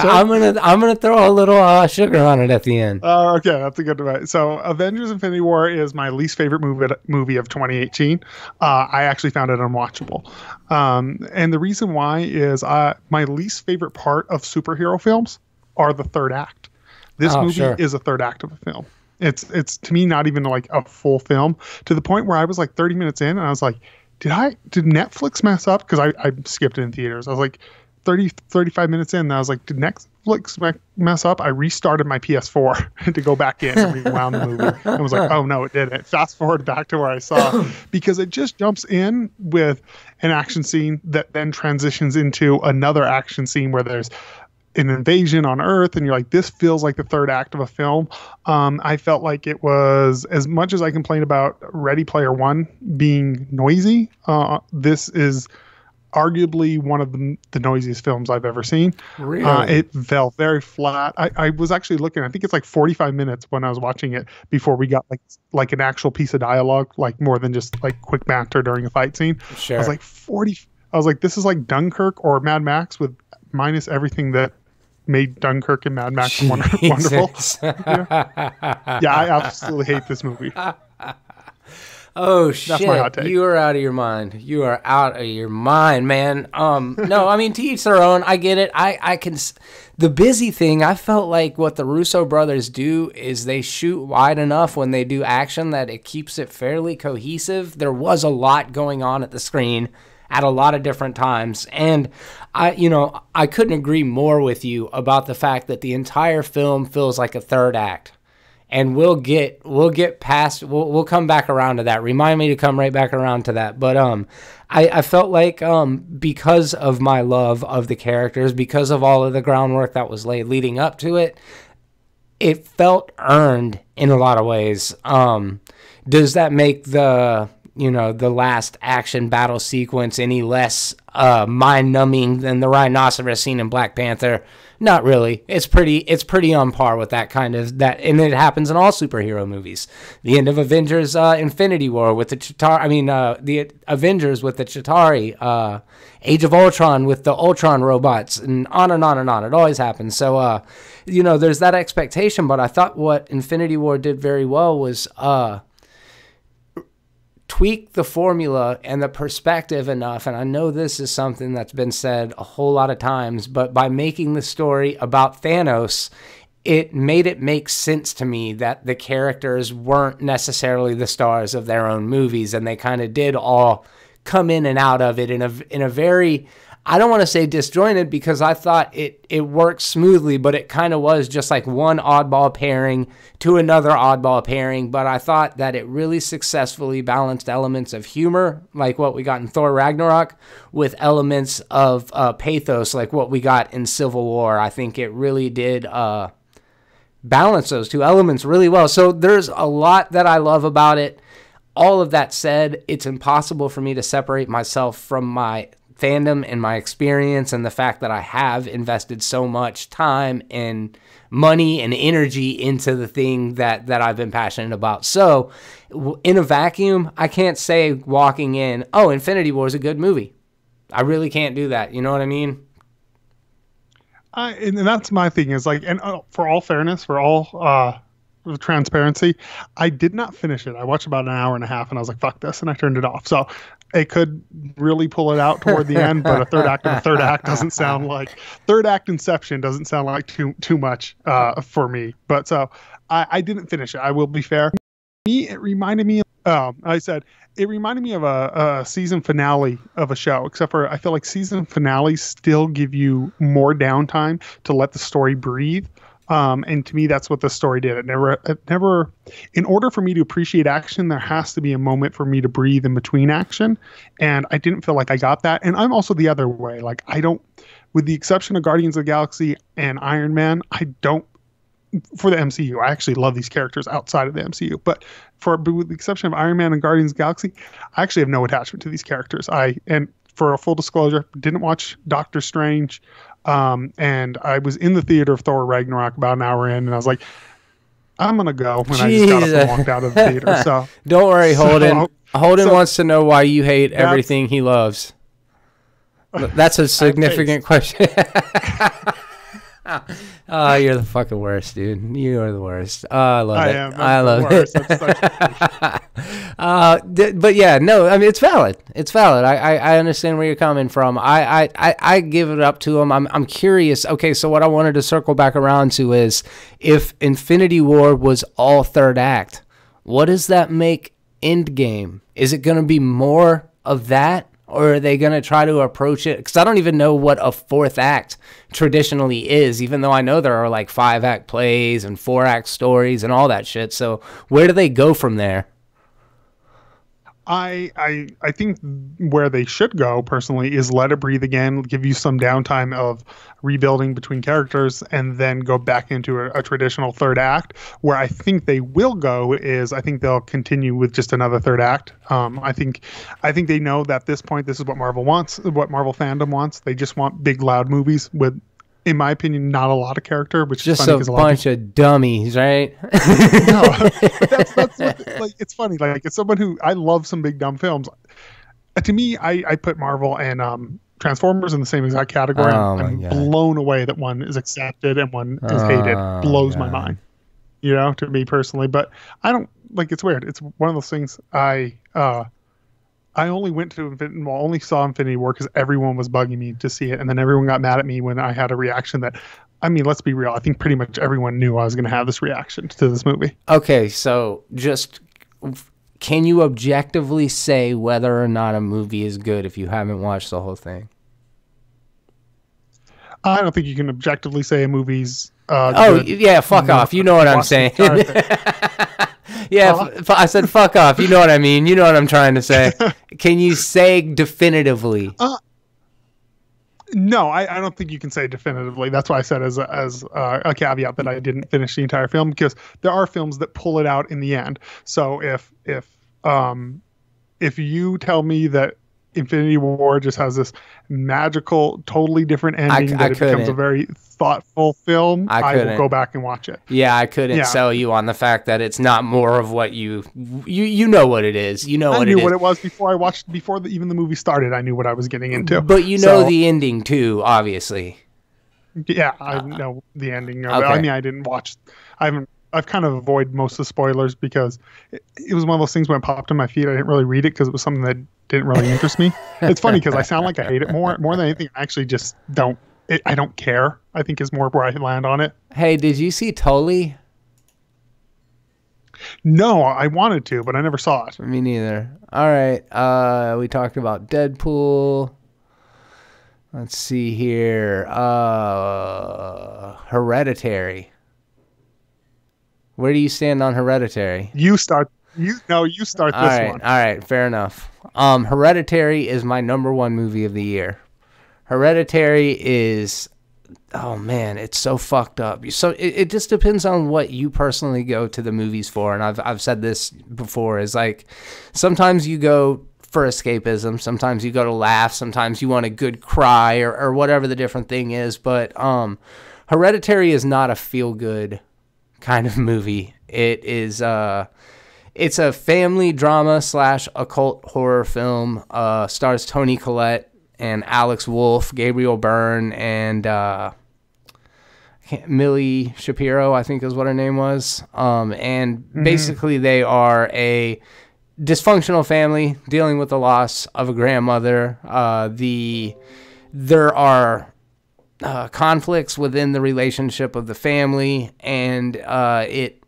I'm gonna throw a little sugar on it at the end. Okay, that's a good one. So, Avengers: Infinity War is my least favorite movie of 2018. I actually found it unwatchable, and the reason why is my least favorite part of superhero films are the third act. This movie is a third act of a film. It's to me not even like a full film, to the point where I was like 30 minutes in and I was like, did Netflix mess up? Because I skipped it in theaters. I was like 35 minutes in, and I was like, did Netflix mess up? I restarted my PS4 to go back in and rewound the movie. I was like, oh no, it didn't. Fast forward back to where I saw, because it just jumps in with an action scene that then transitions into another action scene where there's an invasion on Earth, and you're like, this feels like the third act of a film. I felt like it was, as much as I complained about Ready Player One being noisy, this is arguably one of the noisiest films I've ever seen. Really? It felt very flat. I was actually looking, I think it's like 45 minutes when I was watching it before we got like an actual piece of dialogue, like more than just like quick banter during a fight scene. Sure. I was like, this is like Dunkirk or Mad Max with minus everything that made Dunkirk and Mad Max wonderful. Yeah, I absolutely hate this movie. Oh shit! That's my hot take. You are out of your mind. You are out of your mind, man. No, I mean, to each their own. I get it. I can. The busy thing, I felt like what the Russo brothers do is they shoot wide enough when they do action that it keeps it fairly cohesive. There was a lot going on at the screen at a lot of different times, and I couldn't agree more with you about the fact that the entire film feels like a third act. And we'll get past, we'll come back around to that. Remind me to come right back around to that. But I felt like because of my love of the characters, because of all of the groundwork that was laid leading up to it, it felt earned in a lot of ways. Does that make the last action battle sequence any less mind-numbing than the rhinoceros scene in Black Panther? Not really. It's pretty on par with that kind of that, and it happens in all superhero movies. The end of Avengers Infinity War with the the Avengers with the Chitauri, Age of Ultron with the Ultron robots, and on and on and on. It always happens. So there's that expectation, but I thought what Infinity War did very well was tweak the formula and the perspective enough, and I know this is something that's been said a whole lot of times, but by making the story about Thanos, it made it make sense to me that the characters weren't necessarily the stars of their own movies, and they kind of did all come in and out of it in a very, I don't want to say disjointed, because I thought it worked smoothly, but it kind of was just like one oddball pairing to another oddball pairing. But I thought that it really successfully balanced elements of humor, like what we got in Thor Ragnarok, with elements of pathos, like what we got in Civil War. I think it really did balance those two elements really well. So there's a lot that I love about it. All of that said, it's impossible for me to separate myself from my fandom and my experience and the fact that I have invested so much time and money and energy into the thing that I've been passionate about. So in a vacuum, I can't say walking in, oh, Infinity War is a good movie. I really can't do that. You know what I mean? And that's my thing is like, and for all fairness, for all transparency, I did not finish it. I watched about an hour and a half and I was like, fuck this. And I turned it off. So it could really pull it out toward the end, but a third act of a third act doesn't sound like third act Inception doesn't sound like too much for me. But so I didn't finish it. I will be fair. It reminded me, it reminded me of a season finale of a show, except for I feel like season finales still give you more downtime to let the story breathe. And to me, that's what the story did. It never, in order for me to appreciate action, there has to be a moment for me to breathe in between action. And I didn't feel like I got that. And I'm also the other way. Like I don't, with the exception of Guardians of the Galaxy and Iron Man, I don't, for the MCU, I actually love these characters outside of the MCU. But with the exception of Iron Man and Guardians of the Galaxy, I actually have no attachment to these characters. And for a full disclosure, didn't watch Doctor Strange. And I was in the theater of Thor Ragnarok about an hour in, and I was like, I'm going to go. And I just got up and walked out of the theater. So don't worry, Holden. Holden wants to know why you hate everything he loves. That's a significant question. Oh, you're the fucking worst, dude. You are the worst. Oh, I love it. I love it. But yeah, no, I mean, it's valid. It's valid. I understand where you're coming from. I give it up to him. I'm curious. Okay, so what I wanted to circle back around to is if Infinity War was all third act, what does that make Endgame? Is it going to be more of that? Or are they going to try to approach it? Because I don't even know what a fourth act traditionally is, even though I know there are like 5-act plays and 4-act stories and all that shit. So where do they go from there? I think where they should go personally is let it breathe again, give you some downtime of rebuilding between characters, and then go back into a traditional third act. Where I think they will go is I think they'll continue with just another third act. I think they know that at this point this is what Marvel wants, what Marvel fandom wants. They just want big loud movies with, in my opinion, not a lot of character, which just is funny, a bunch of dummies, right? No, but that's what, like, it's funny. Like, it's someone who I love some big dumb films. To me, I put Marvel and Transformers in the same exact category. I'm blown away that one is accepted and one is hated. Blows my mind, you know, to me personally. But I don't like. It's weird. It's one of those things. I only went to only saw Infinity War because everyone was bugging me to see it, and then everyone got mad at me when I had a reaction that, I mean, let's be real. I think pretty much everyone knew I was going to have this reaction to this movie. Okay, so just can you objectively say whether or not a movie is good if you haven't watched the whole thing? I don't think you can objectively say a movie's good. Yeah, fuck off. You know what I'm saying. Yeah, I said fuck off. You know what I mean. You know what I'm trying to say. Can you say definitively? No, I don't think you can say definitively. That's why I said as a caveat that I didn't finish the entire film, because there are films that pull it out in the end. So if you tell me that Infinity War just has this magical, totally different ending that it becomes a very thoughtful film, I will go back and watch it. Yeah, I couldn't sell you on the fact that it's not more of what you know what it is. You know what it is. I knew what it was before I watched, even the movie started. I knew what I was getting into. But you know the ending too, obviously. Yeah, I know the ending of it. I mean, I didn't watch. I've kind of avoided most of the spoilers because it was one of those things when it popped in my feed. I didn't really read it because it was something that didn't really interest me. It's funny because I sound like I hate it more than anything. I actually just don't. I don't care, I think, is more where I land on it. Hey, did you see Tully? No, I wanted to, but I never saw it. Me neither. All right. We talked about Deadpool. Let's see here. Hereditary. Where do you stand on Hereditary? You start this one. All right, fair enough. Hereditary is my #1 movie of the year. Hereditary is, oh man, it's so fucked up. So it just depends on what you personally go to the movies for. And I've said this before, is like sometimes you go for escapism. Sometimes you go to laugh. Sometimes you want a good cry or whatever the different thing is. But Hereditary is not a feel-good kind of movie. It is it's a family drama / occult horror film. Stars Toni Collette and Alex Wolff, Gabriel Byrne, and Millie Shapiro, I think is what her name was. And basically they are a dysfunctional family dealing with the loss of a grandmother. There are conflicts within the relationship of the family, and it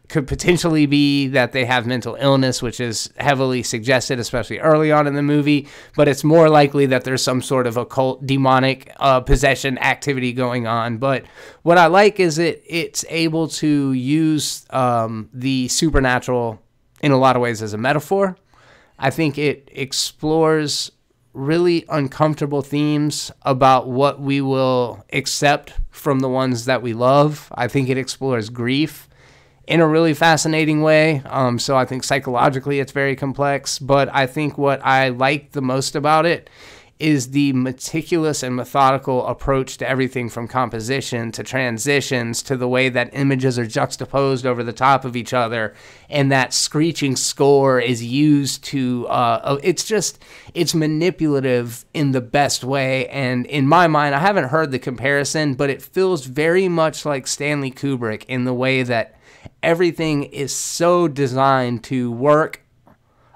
could potentially be that they have mental illness, which is heavily suggested, especially early on in the movie, but it's more likely that there's some sort of occult demonic possession activity going on. But what I like is it's able to use the supernatural in a lot of ways as a metaphor. I think it explores really uncomfortable themes about what we will accept from the ones that we love. I think it explores grief in a really fascinating way. So I think psychologically it's very complex, but I think what I like the most about it is the meticulous and methodical approach to everything from composition to transitions to the way that images are juxtaposed over the top of each other, and that screeching score is used to it's manipulative in the best way. And in my mind, I haven't heard the comparison, but it feels very much like Stanley Kubrick in the way that everything is so designed to work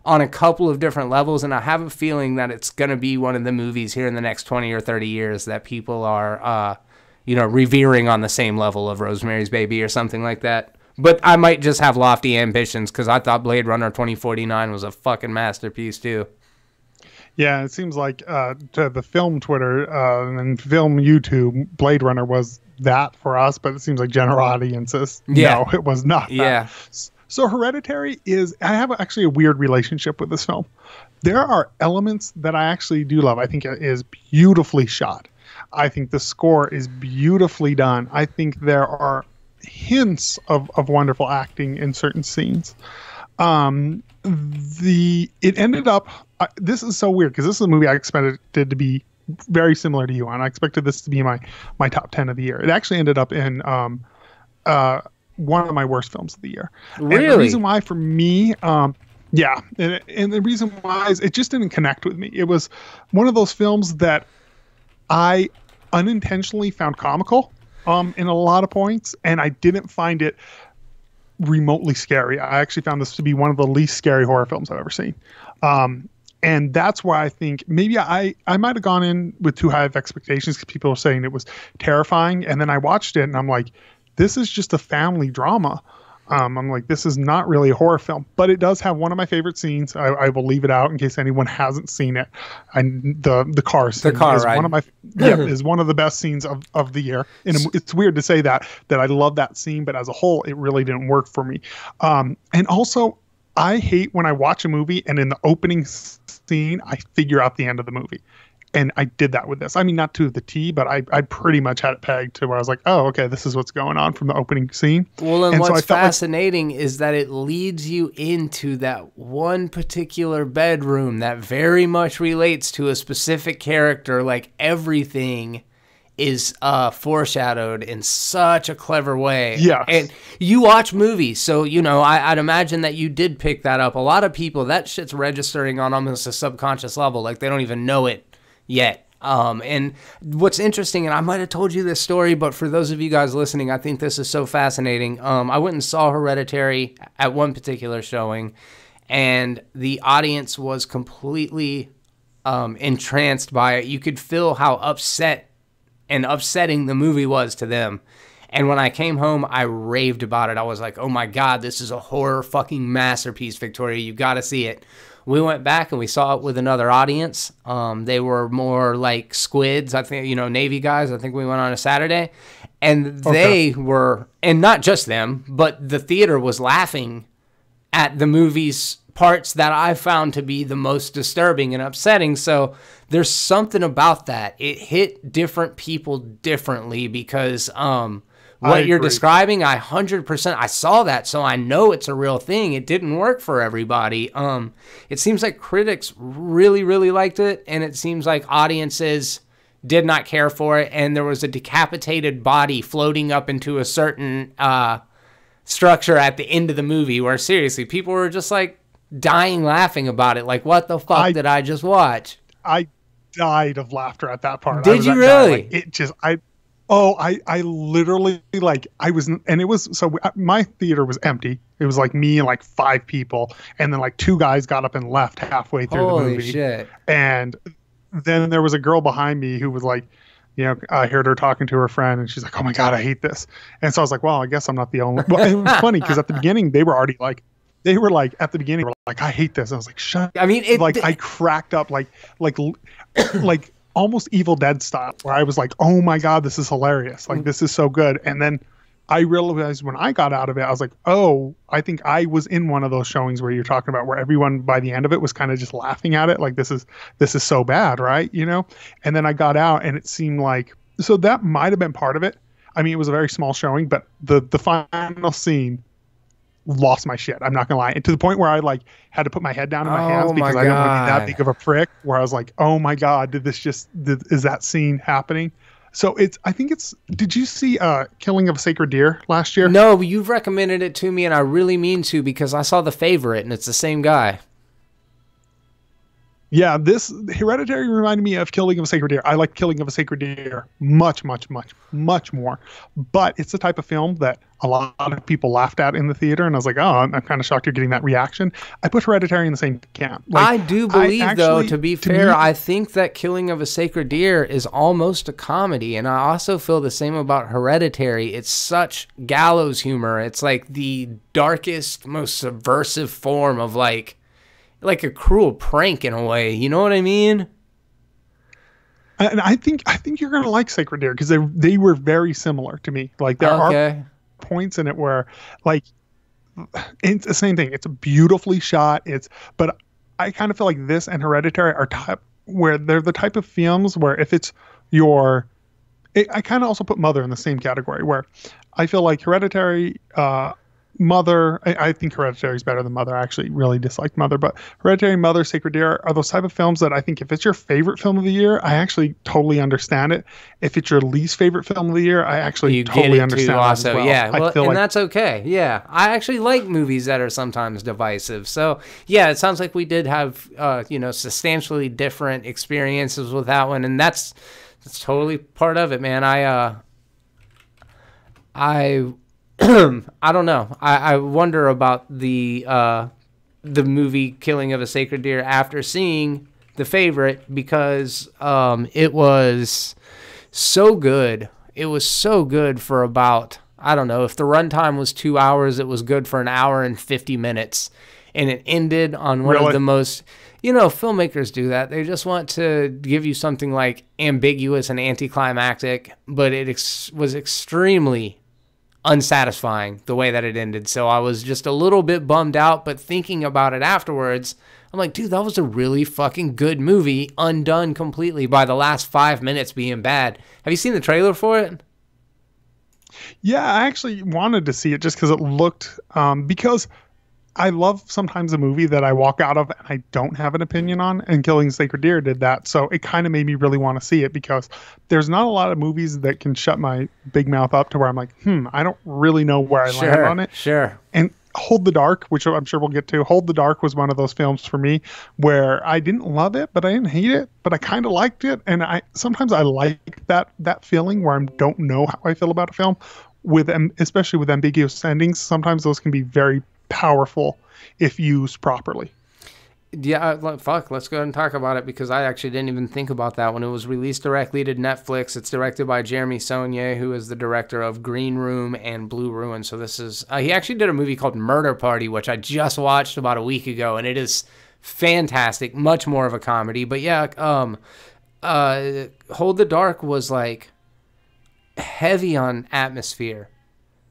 on a couple of different levels, and I have a feeling that it's going to be one of the movies here in the next 20 or 30 years that people are, revering on the same level of Rosemary's Baby or something like that. But I might just have lofty ambitions, because I thought Blade Runner 2049 was a fucking masterpiece too. Yeah, it seems like to the film Twitter and film YouTube, Blade Runner was that for us, but it seems like general audiences, no, it was not that. Yeah. So Hereditary I have actually a weird relationship with this film. There are elements that I actually do love. I think it is beautifully shot. I think the score is beautifully done. I think there are hints of wonderful acting in certain scenes. It ended up, this is so weird, because this is a movie I expected to be very similar to you on. I expected this to be my top 10 of the year. It actually ended up in one of my worst films of the year. Really? And the reason why for me, yeah, and the reason why is it just didn't connect with me. It was one of those films that I unintentionally found comical in a lot of points, and I didn't find it remotely scary. I actually found this to be one of the least scary horror films I've ever seen. And that's why I think maybe I might have gone in with too high of expectations, because people were saying it was terrifying. And then I watched it and I'm like, this is just a family drama. I'm like, this is not really a horror film, but it does have one of my favorite scenes. I will leave it out in case anyone hasn't seen it. The car scene is ride. one of my is one of the best scenes of the year. And it's weird to say that I love that scene, but as a whole, it really didn't work for me. And also, I hate when I watch a movie and in the opening scene, I figure out the end of the movie. And I did that with this. I mean, not to the T, but I pretty much had it pegged to where I was like, oh, okay, this is what's going on from the opening scene. Well, and what's fascinating is that it leads you into that one particular bedroom that very much relates to a specific character. Like, everything is foreshadowed in such a clever way. Yeah. And you watch movies, so, I'd imagine that you did pick that up. A lot of people, that shit's registering on almost a subconscious level. Like, they don't even know it yet. And what's interesting, and I might have told you this story, but for those of you guys listening, I think this is so fascinating. I went and saw Hereditary at one particular showing, and the audience was completely entranced by it. You could feel how upset and upsetting the movie was to them. And when I came home, I raved about it. I was like, oh my God, this is a horror fucking masterpiece, Victoria. You got to see it. We went back and we saw it with another audience. They were more like squids, I think, Navy guys. I think we went on a Saturday. And they were, and not just them, but the theater was laughing at the movie's parts that I found to be the most disturbing and upsetting. So there's something about that. It hit different people differently because what you're agree. describing, I 100%, I saw that, so I know it's a real thing. It didn't work for everybody. It seems like critics really, really liked it, and it seems like audiences did not care for it, and there was a decapitated body floating up into a certain structure at the end of the movie where, seriously, people were just like dying laughing about it. Like, what the fuck did I just watch? I died of laughter at that part. Did you really? I literally, like, my theater was empty. It was like me and like 5 people, and then like 2 guys got up and left halfway through the movie. Holy shit. And then there was a girl behind me who was like, you know, I heard her talking to her friend, and she's like, "Oh my God, I hate this." And so I was like, "Well, I guess I'm not the only." Well, it was funny because at the beginning they were at the beginning, "I hate this." And I was like, "Shut!" I mean, I cracked up like almost Evil Dead style, where I was like, "Oh my God, this is hilarious! Like, this is so good." And then I realized when I got out of it, I was like, "Oh, I think I was in one of those showings where you're talking about, where everyone by the end of it was kind of just laughing at it, like this is so bad, right?" You know. And then I got out, and it seemed like, so that might have been part of it. I mean, it was a very small showing, but the final scene lost my shit. I'm not gonna lie, and to the point where I like had to put my head down in my hands because I didn't want to be that big of a prick. Where I was like, "Oh my God, is that scene happening?" So did you see Killing of a Sacred Deer last year? No, you've recommended it to me, and I really mean to, because I saw The Favorite, and it's the same guy. Yeah, this Hereditary reminded me of Killing of a Sacred Deer. I like Killing of a Sacred Deer much, much, much, much more. But it's the type of film that a lot of people laughed at in the theater, and I was like, oh, I'm kind of shocked you're getting that reaction. I put Hereditary in the same camp. Like, I do believe, though, to be fair, I think that Killing of a Sacred Deer is almost a comedy, and I also feel the same about Hereditary. It's such gallows humor. It's like the darkest, most subversive form of like a cruel prank in a way. You know what I mean? And I think you're gonna like Sacred Deer because they were very similar to me. Like there are points in it where like it's the same thing. It's beautifully shot. But I kind of feel like this and Hereditary are where they're the type of films where if it's I kind of also put Mother in the same category, where I feel like Hereditary, Mother, I think Hereditary is better than Mother. I actually really dislike Mother, but Hereditary, Mother, Sacred Deer are those type of films that I think if it's your favorite film of the year, I actually totally understand it. If it's your least favorite film of the year, I actually totally understand it as well. Yeah, well, and that's okay. Yeah, I actually like movies that are sometimes divisive. So yeah, it sounds like we did have substantially different experiences with that one, and that's totally part of it, man. I don't know. I wonder about the movie Killing of a Sacred Deer after seeing The Favorite, because it was so good. It was so good for about, I don't know, if the runtime was 2 hours, it was good for an hour and 50 minutes. And it ended on one of the most, filmmakers do that. They just want to give you something like ambiguous and anticlimactic, but it was extremely unsatisfying the way that it ended. So I was just a little bit bummed out, but thinking about it afterwards, I'm like, dude, that was a really fucking good movie, undone completely by the last 5 minutes being bad. Have you seen the trailer for it? Yeah, I actually wanted to see it just because it looked, because I love sometimes a movie that I walk out of and I don't have an opinion on, and Killing Sacred Deer did that. So it kind of made me really want to see it, because there's not a lot of movies that can shut my big mouth up to where I'm like, I don't really know where I land on it. Sure. And Hold the Dark, which I'm sure we'll get to. Hold the Dark was one of those films for me where I didn't love it, but I didn't hate it, but I kind of liked it. And sometimes I like that feeling where I don't know how I feel about a film, especially with ambiguous endings. Sometimes those can be very powerful if used properly. Yeah, fuck, let's go ahead and talk about it, because I actually didn't even think about that when it was released directly to Netflix. It's directed by Jeremy Saulnier, who is the director of Green Room and Blue Ruin. So this is, he actually did a movie called Murder Party, which I just watched about a week ago, and it is fantastic, much more of a comedy. But yeah, Hold the Dark was like heavy on atmosphere,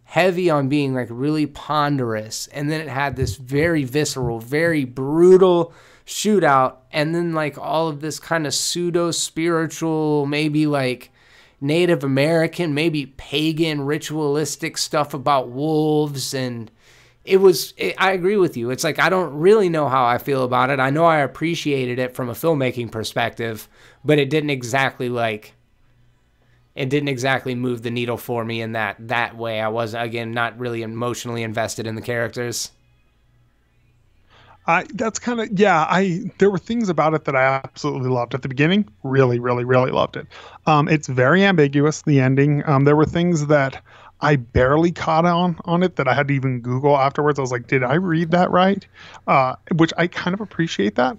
heavy on being like really ponderous, and then it had this very visceral, very brutal shootout, and then like all of this kind of pseudo spiritual, maybe like Native American, maybe pagan, ritualistic stuff about wolves. And I agree with you. It's like, I don't really know how I feel about it. I know I appreciated it from a filmmaking perspective, but it didn't exactly move the needle for me in that way. I was, again, not really emotionally invested in the characters. There were things about it that I absolutely loved at the beginning. Really, really, really loved it. It's very ambiguous, the ending. There were things that I barely caught on it that I had to even Google afterwards. I was like, did I read that right? Which I kind of appreciate that.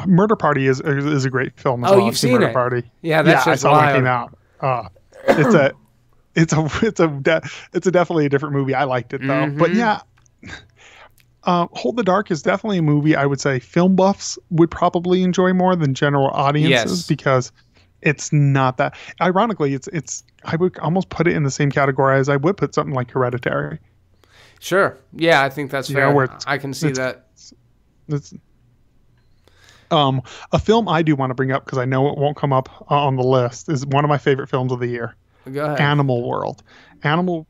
Murder Party is a great film as well. You've seen Murder it? Party. Yeah, that's I just saw when it wild. came out. It's definitely a different movie. I liked it though. But yeah, Hold the Dark is definitely a movie I would say film buffs would probably enjoy more than general audiences, because it's not that. Ironically, it's I would almost put it in the same category as I would put something like Hereditary. Sure. Yeah, I think that's fair. Where I can see that. It's a film I do want to bring up because I know it won't come up on the list is one of my favorite films of the year. Go ahead. Animal World. Animal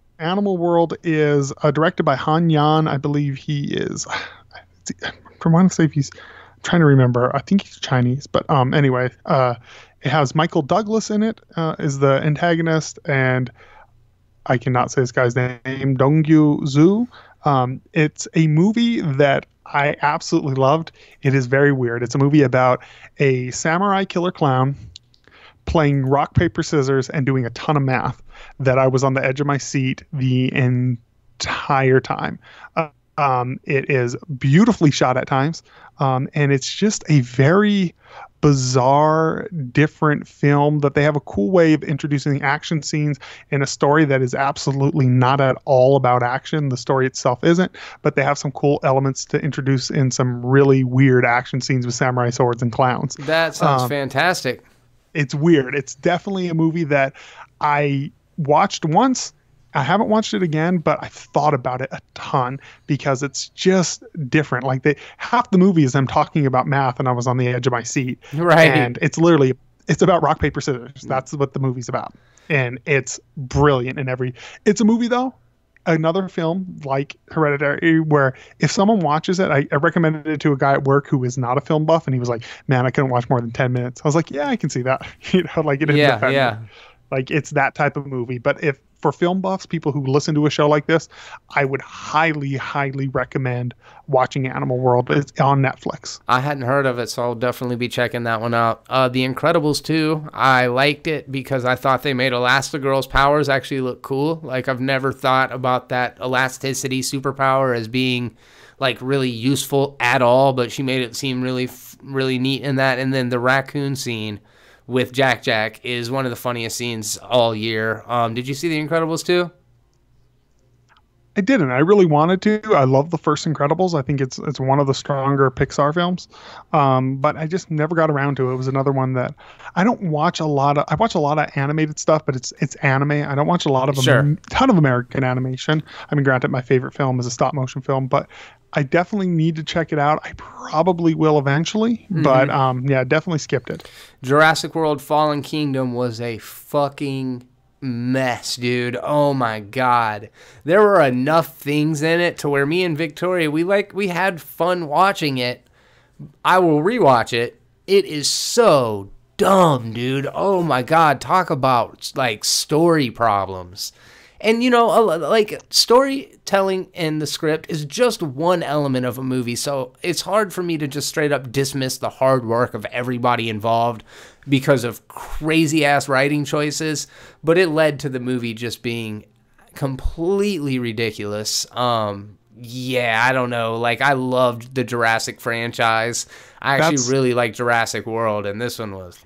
World is directed by Han Yan. I believe he is. I want to say if he's. I'm trying to remember. I think he's Chinese, but anyway, it has Michael Douglas in it is the antagonist, and I cannot say this guy's name. Dongyu Zhu. It's a movie that I absolutely loved. It is very weird. It's a movie about a samurai killer clown playing rock, paper, scissors and doing a ton of math that I was on the edge of my seat the entire time. It is beautifully shot at times. And it's just a very bizarre, different film that they have a cool way of introducing action scenes in a story that is absolutely not at all about action. The story itself isn't, but they have some cool elements to introduce in some really weird action scenes with samurai swords and clowns. That sounds fantastic. It's weird. It's definitely a movie that I watched once. I haven't watched it again, but I thought about it a ton because it's just different. Like half the movie is them talking about math, and I was on the edge of my seat. Right. And it's about rock, paper, scissors. That's what the movie's about. And it's brilliant it's a movie though. Another film like Hereditary, where if someone watches it, I recommended it to a guy at work who is not a film buff, and he was like, "Man, I couldn't watch more than 10 minutes." I was like, "Yeah, I can see that." Like it didn't offend me. Like it's that type of movie. But if for film buffs, people who listen to a show like this, I would highly, highly recommend watching Animal World. It's on Netflix. I hadn't heard of it, so I'll definitely be checking that one out. The Incredibles 2, I liked it because I thought they made Elastigirl's powers actually look cool. Like, I've never thought about that elasticity superpower as being, like, really useful at all, but she made it seem really, really neat in that. And then the raccoon scene with Jack is one of the funniest scenes all year. Did you see The Incredibles 2? I didn't. I really wanted to. I love the first Incredibles. I think it's one of the stronger Pixar films. But I just never got around to it. It was another one that I don't watch a lot of. I watch a lot of animated stuff, but it's anime. I don't watch a lot of ton of American animation. I mean, granted, my favorite film is a stop motion film, but I definitely need to check it out. I probably will eventually, but definitely skipped it. Jurassic World Fallen Kingdom was a fucking mess, dude. Oh my god. There were enough things in it to where me and Victoria, we had fun watching it. I will rewatch it. It is so dumb, dude. Oh my god. Talk about like story problems. And, you know, like, storytelling in the script is just one element of a movie, so it's hard for me to just straight up dismiss the hard work of everybody involved because of crazy-ass writing choices, but it led to the movie just being completely ridiculous. Yeah, I don't know. Like, I loved the Jurassic franchise. I actually really liked Jurassic World, and this one was...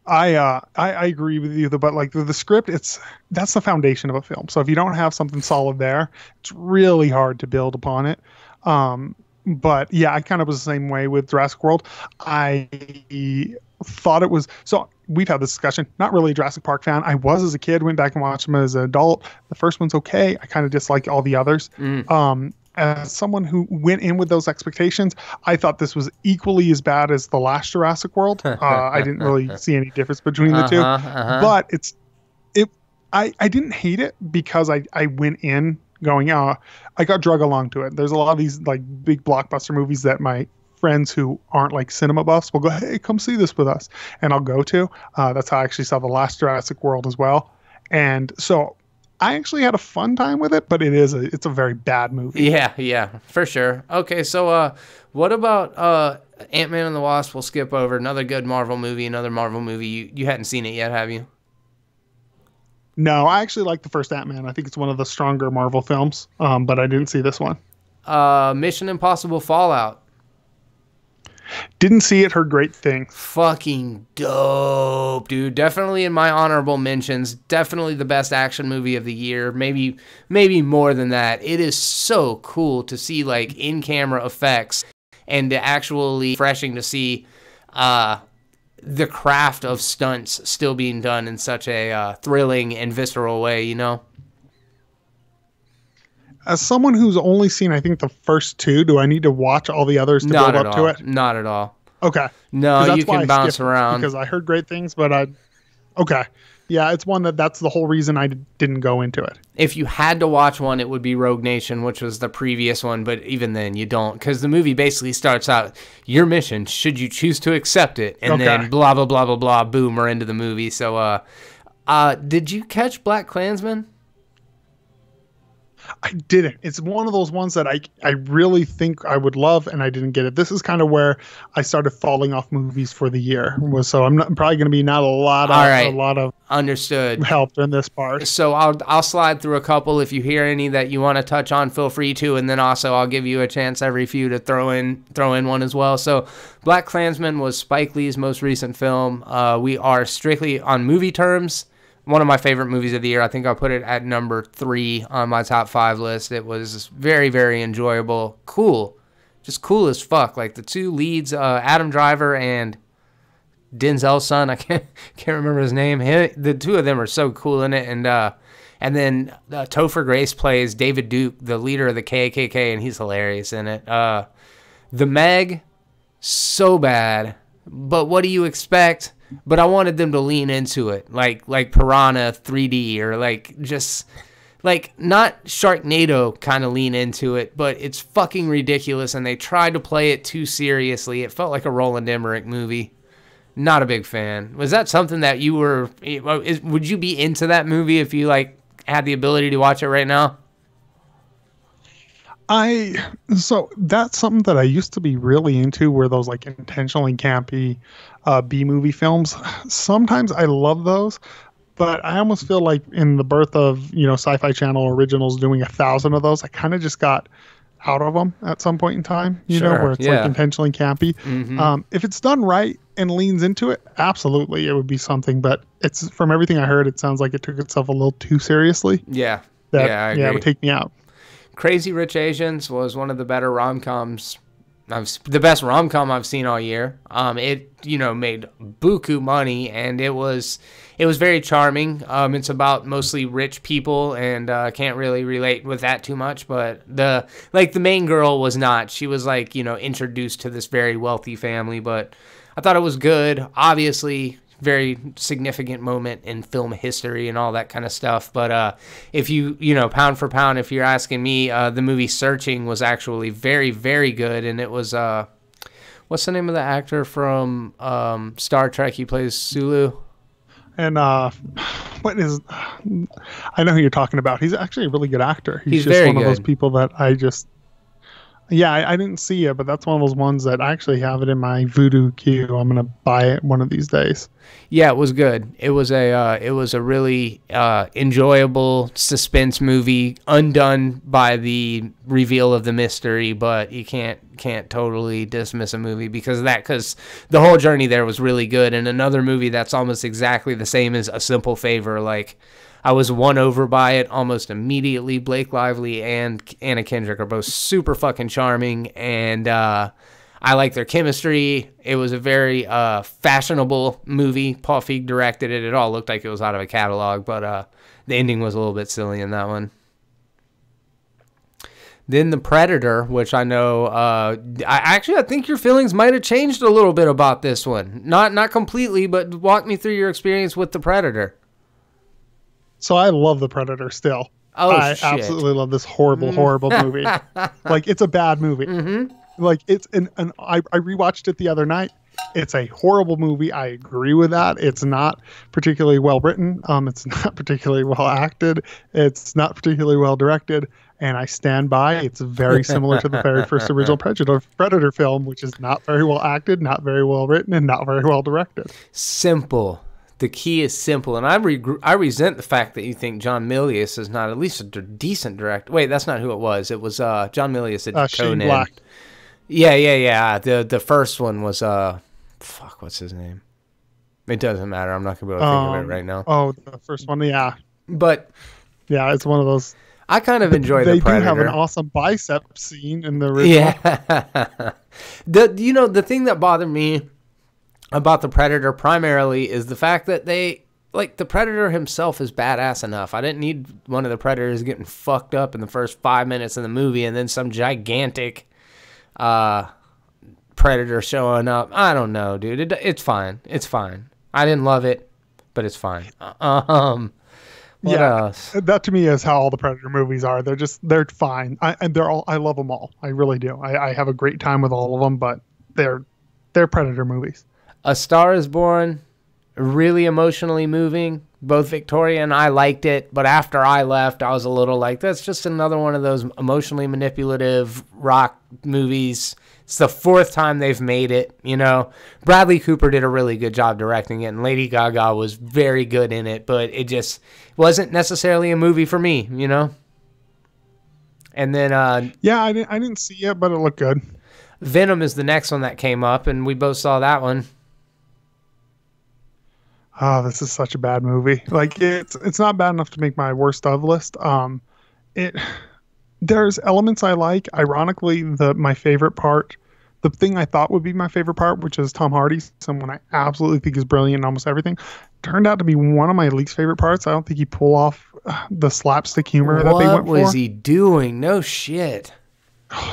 I agree with you, but like the script, that's the foundation of a film. So if you don't have something solid there, it's really hard to build upon it. But yeah, I kind of was the same way with Jurassic World. I thought it was, so we've had this discussion, not really a Jurassic Park fan. I was as a kid, went back and watched them as an adult. The first one's okay. I kind of dislike all the others. as someone who went in with those expectations, I thought this was equally as bad as the last Jurassic World. I didn't really see any difference between the two, but I didn't hate it because I went in going, I got drug along to it. There's a lot of these like big blockbuster movies that my friends who aren't like cinema buffs will go, hey, come see this with us, and I'll go to. That's how I actually saw the last Jurassic World as well, and so I actually had a fun time with it, but it's a very bad movie. Yeah, for sure. Okay, so what about Ant-Man and the Wasp? We'll skip over another good Marvel movie. Another Marvel movie. You hadn't seen it yet, have you? No, I actually like the first Ant-Man. I think it's one of the stronger Marvel films, but I didn't see this one. Mission Impossible Fallout. Didn't see it, heard great things. Fucking dope, dude. Definitely in my honorable mentions. Definitely the best action movie of the year. Maybe more than that. It is so cool to see like in-camera effects and to actually refreshing to see the craft of stunts still being done in such a thrilling and visceral way, you know? As someone who's only seen, I think, the first two, do I need to watch all the others to build up to it? Not at all. Okay. No, you can bounce around. Because I heard great things, but okay. Yeah, it's one that's the whole reason I didn't go into it. If you had to watch one, it would be Rogue Nation, which was the previous one, but even then you don't. Because the movie basically starts out, your mission, should you choose to accept it, and then blah, blah, blah, blah, blah, boom, we're into the movie. So, did you catch Black Klansman? I didn't. It's one of those ones that I really think I would love, and I didn't get it. This is kind of where I started falling off movies for the year. So I'm probably going to be not a lot of understood help in this part. So I'll slide through a couple. If you hear any that you want to touch on, feel free to, and then also I'll give you a chance every few to throw in one as well. So Black Klansman was Spike Lee's most recent film. We are strictly on movie terms one of my favorite movies of the year. I think I'll put it at number 3 on my top 5 list. It was very, very enjoyable. Cool. Just cool as fuck. Like the two leads, Adam Driver and Denzel's son. I can't remember his name. The two of them are so cool in it. And then Topher Grace plays David Duke, the leader of the KKK, and he's hilarious in it. The Meg, so bad. But what do you expect? But I wanted them to lean into it, like Piranha 3D, or like just like not Sharknado kind of lean into it, but it's fucking ridiculous, and they tried to play it too seriously. It felt like a Roland Emmerich movie. Not a big fan. Was that something that you were? Would you be into that movie if you like had the ability to watch it right now? So that's something that I used to be really into, were those like intentionally campy B-movie films. Sometimes I love those, but I almost feel like in the birth of, Sci-Fi Channel originals doing 1,000 of those, I kind of just got out of them at some point in time, where it's like intentionally campy. Mm-hmm. If it's done right and leans into it, absolutely, it would be something. But it's, from everything I heard, it sounds like it took itself a little too seriously. I agree. It would take me out. Crazy Rich Asians was one of the better rom-coms. The best rom-com I've seen all year. It made buku money, and it was very charming. It's about mostly rich people, and can't really relate with that too much. But the main girl was not. She was introduced to this very wealthy family, but I thought it was good. Obviously, very significant moment in film history and all that kind of stuff. But if you pound for pound, if you're asking me, the movie Searching was actually very, very good. And it was what's the name of the actor from Star Trek? He plays Sulu. And what is, I know who you're talking about. He's actually a really good actor. He's just very one good. Of those people that I just, I didn't see it, but that's one of those ones that I actually have it in my voodoo queue. I'm gonna buy it one of these days. Yeah, it was good. It was a really enjoyable suspense movie, undone by the reveal of the mystery, but you can't totally dismiss a movie because the whole journey there was really good. And another movie that's almost exactly the same is A Simple Favor. Like, I was won over by it almost immediately. Blake Lively and Anna Kendrick are both super fucking charming, and I like their chemistry. It was a very fashionable movie. Paul Feig directed it. It all looked like it was out of a catalog, but the ending was a little bit silly in that one. Then The Predator, which I know, I think your feelings might have changed a little bit about this one. Not completely, but walk me through your experience with The Predator. So I love The Predator still. Oh, I shit. absolutely love this horrible movie. Like, it's a bad movie. Like, it's I rewatched it the other night. It's a horrible movie. I agree with that. It's not particularly well written. It's not particularly well acted. It's not particularly well directed. And I stand by. It's very similar to the very first original Predator film, which is not very well acted, not very well written, and not very well directed. Simple. The key is simple. And I resent the fact that you think John Milius is not at least a decent director. Wait, that's not who it was. It was John Milius did Shane Conan. Black. Yeah. The first one was fuck, what's his name? It doesn't matter. I'm not gonna be able to think of it right now. Oh, the first one, yeah. But yeah, it's one of those. I kind of enjoy The Predator. They do have an awesome bicep scene in the original. Yeah. The thing that bothered me about the Predator primarily is the fact that the Predator himself is badass enough. I didn't need one of the Predators getting fucked up in the first 5 minutes of the movie and then some gigantic Predator showing up. I don't know, dude. It's fine. It's fine. I didn't love it, but it's fine. What else? That to me is how all the Predator movies are. They're fine. I love them all. I really do. I have a great time with all of them, but they're Predator movies. A Star is Born, really emotionally moving. Both Victoria and I liked it, but after I left, I was a little like, that's just another one of those emotionally manipulative rock movies. It's the fourth time they've made it, you know. Bradley Cooper did a really good job directing it, and Lady Gaga was very good in it, but it just wasn't necessarily a movie for me, you know. And then I didn't see it, but it looked good. Venom is the next one that came up, and we both saw that one. Oh, this is such a bad movie. Like, it's not bad enough to make my worst of list. There's elements I like. Ironically, my favorite part, the thing I thought would be my favorite part, which is Tom Hardy, someone I absolutely think is brilliant in almost everything, turned out to be one of my least favorite parts. I don't think he pulled off the slapstick humor that they went for. What was he doing? No shit.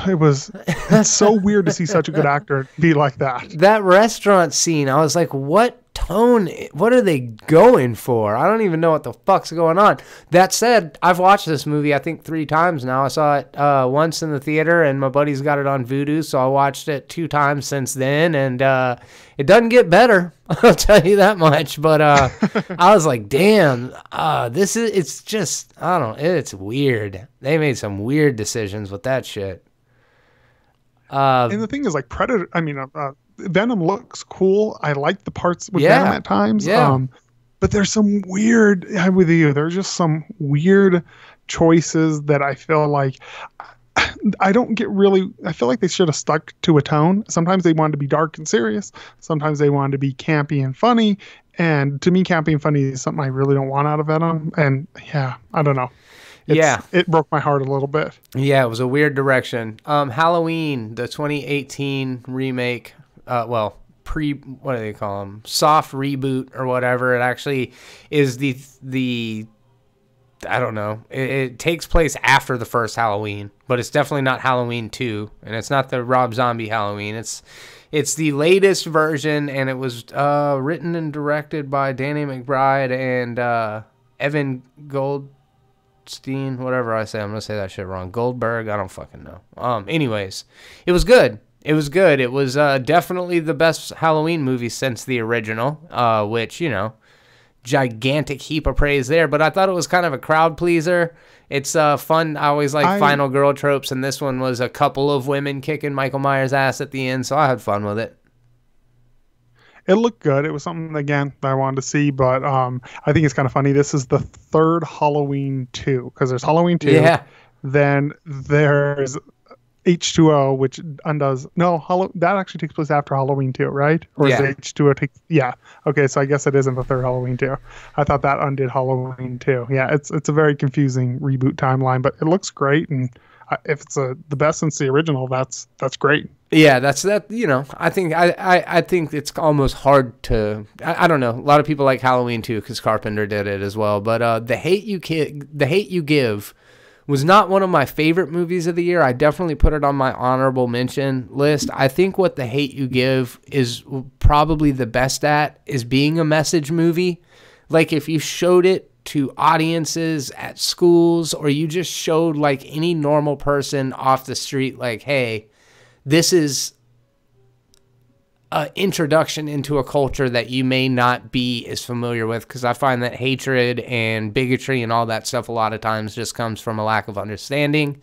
It's so weird to see such a good actor be like that. That restaurant scene, I was like, what are they going for? I don't even know what the fuck's going on. That said, I've watched this movie I think 3 times now. I saw it once in the theater, and my buddy's got it on Vudu, so I watched it 2 times since then, and it doesn't get better. I'll tell you that much. But I was like, damn, it's just, I don't know, it's weird. They made some weird decisions with that shit. And the thing is, like, Venom looks cool. I like the parts with Venom at times. Yeah. But there's some weird, I'm with you, there's just some weird choices that I feel like I feel like they should have stuck to a tone. Sometimes they wanted to be dark and serious. Sometimes they wanted to be campy and funny. And to me, campy and funny is something I really don't want out of Venom. And yeah, I don't know. It broke my heart a little bit. Yeah, it was a weird direction. Halloween, the 2018 remake, what do they call them? Soft reboot or whatever. It actually is the I don't know. It takes place after the first Halloween, but it's definitely not Halloween 2, and it's not the Rob Zombie Halloween. It's the latest version, and it was written and directed by Danny McBride and Evan Goldstein, whatever I say. I'm going to say that shit wrong. Goldberg, I don't fucking know. Anyways, it was good. It was good. It was definitely the best Halloween movie since the original, which, you know, gigantic heap of praise there. But I thought it was kind of a crowd pleaser. It's fun. I always like final girl tropes, and this one was a couple of women kicking Michael Myers' ass at the end, so I had fun with it. It looked good. It was something, again, that I wanted to see, but I think it's kind of funny. This is the third Halloween 2, because there's Halloween 2. Yeah. Then there's H2O, which undoes... No, that actually takes place after Halloween 2, right? Or is it H2O Yeah. Okay, so I guess it isn't the third Halloween 2. I thought that undid Halloween 2. Yeah, it's a very confusing reboot timeline, but it looks great, and if it's the best since the original, that's great. Yeah, you know, I think it's almost hard to... I don't know. A lot of people like Halloween 2 because Carpenter did it as well, but the hate you give Was not one of my favorite movies of the year. I definitely put it on my honorable mention list. I think What the Hate You Give is probably the best at is being a message movie. Like if you showed it to audiences at schools, or you just showed like any normal person off the street, like, hey, this is an introduction into a culture that you may not be as familiar with, because I find that hatred and bigotry and all that stuff a lot of times just comes from a lack of understanding.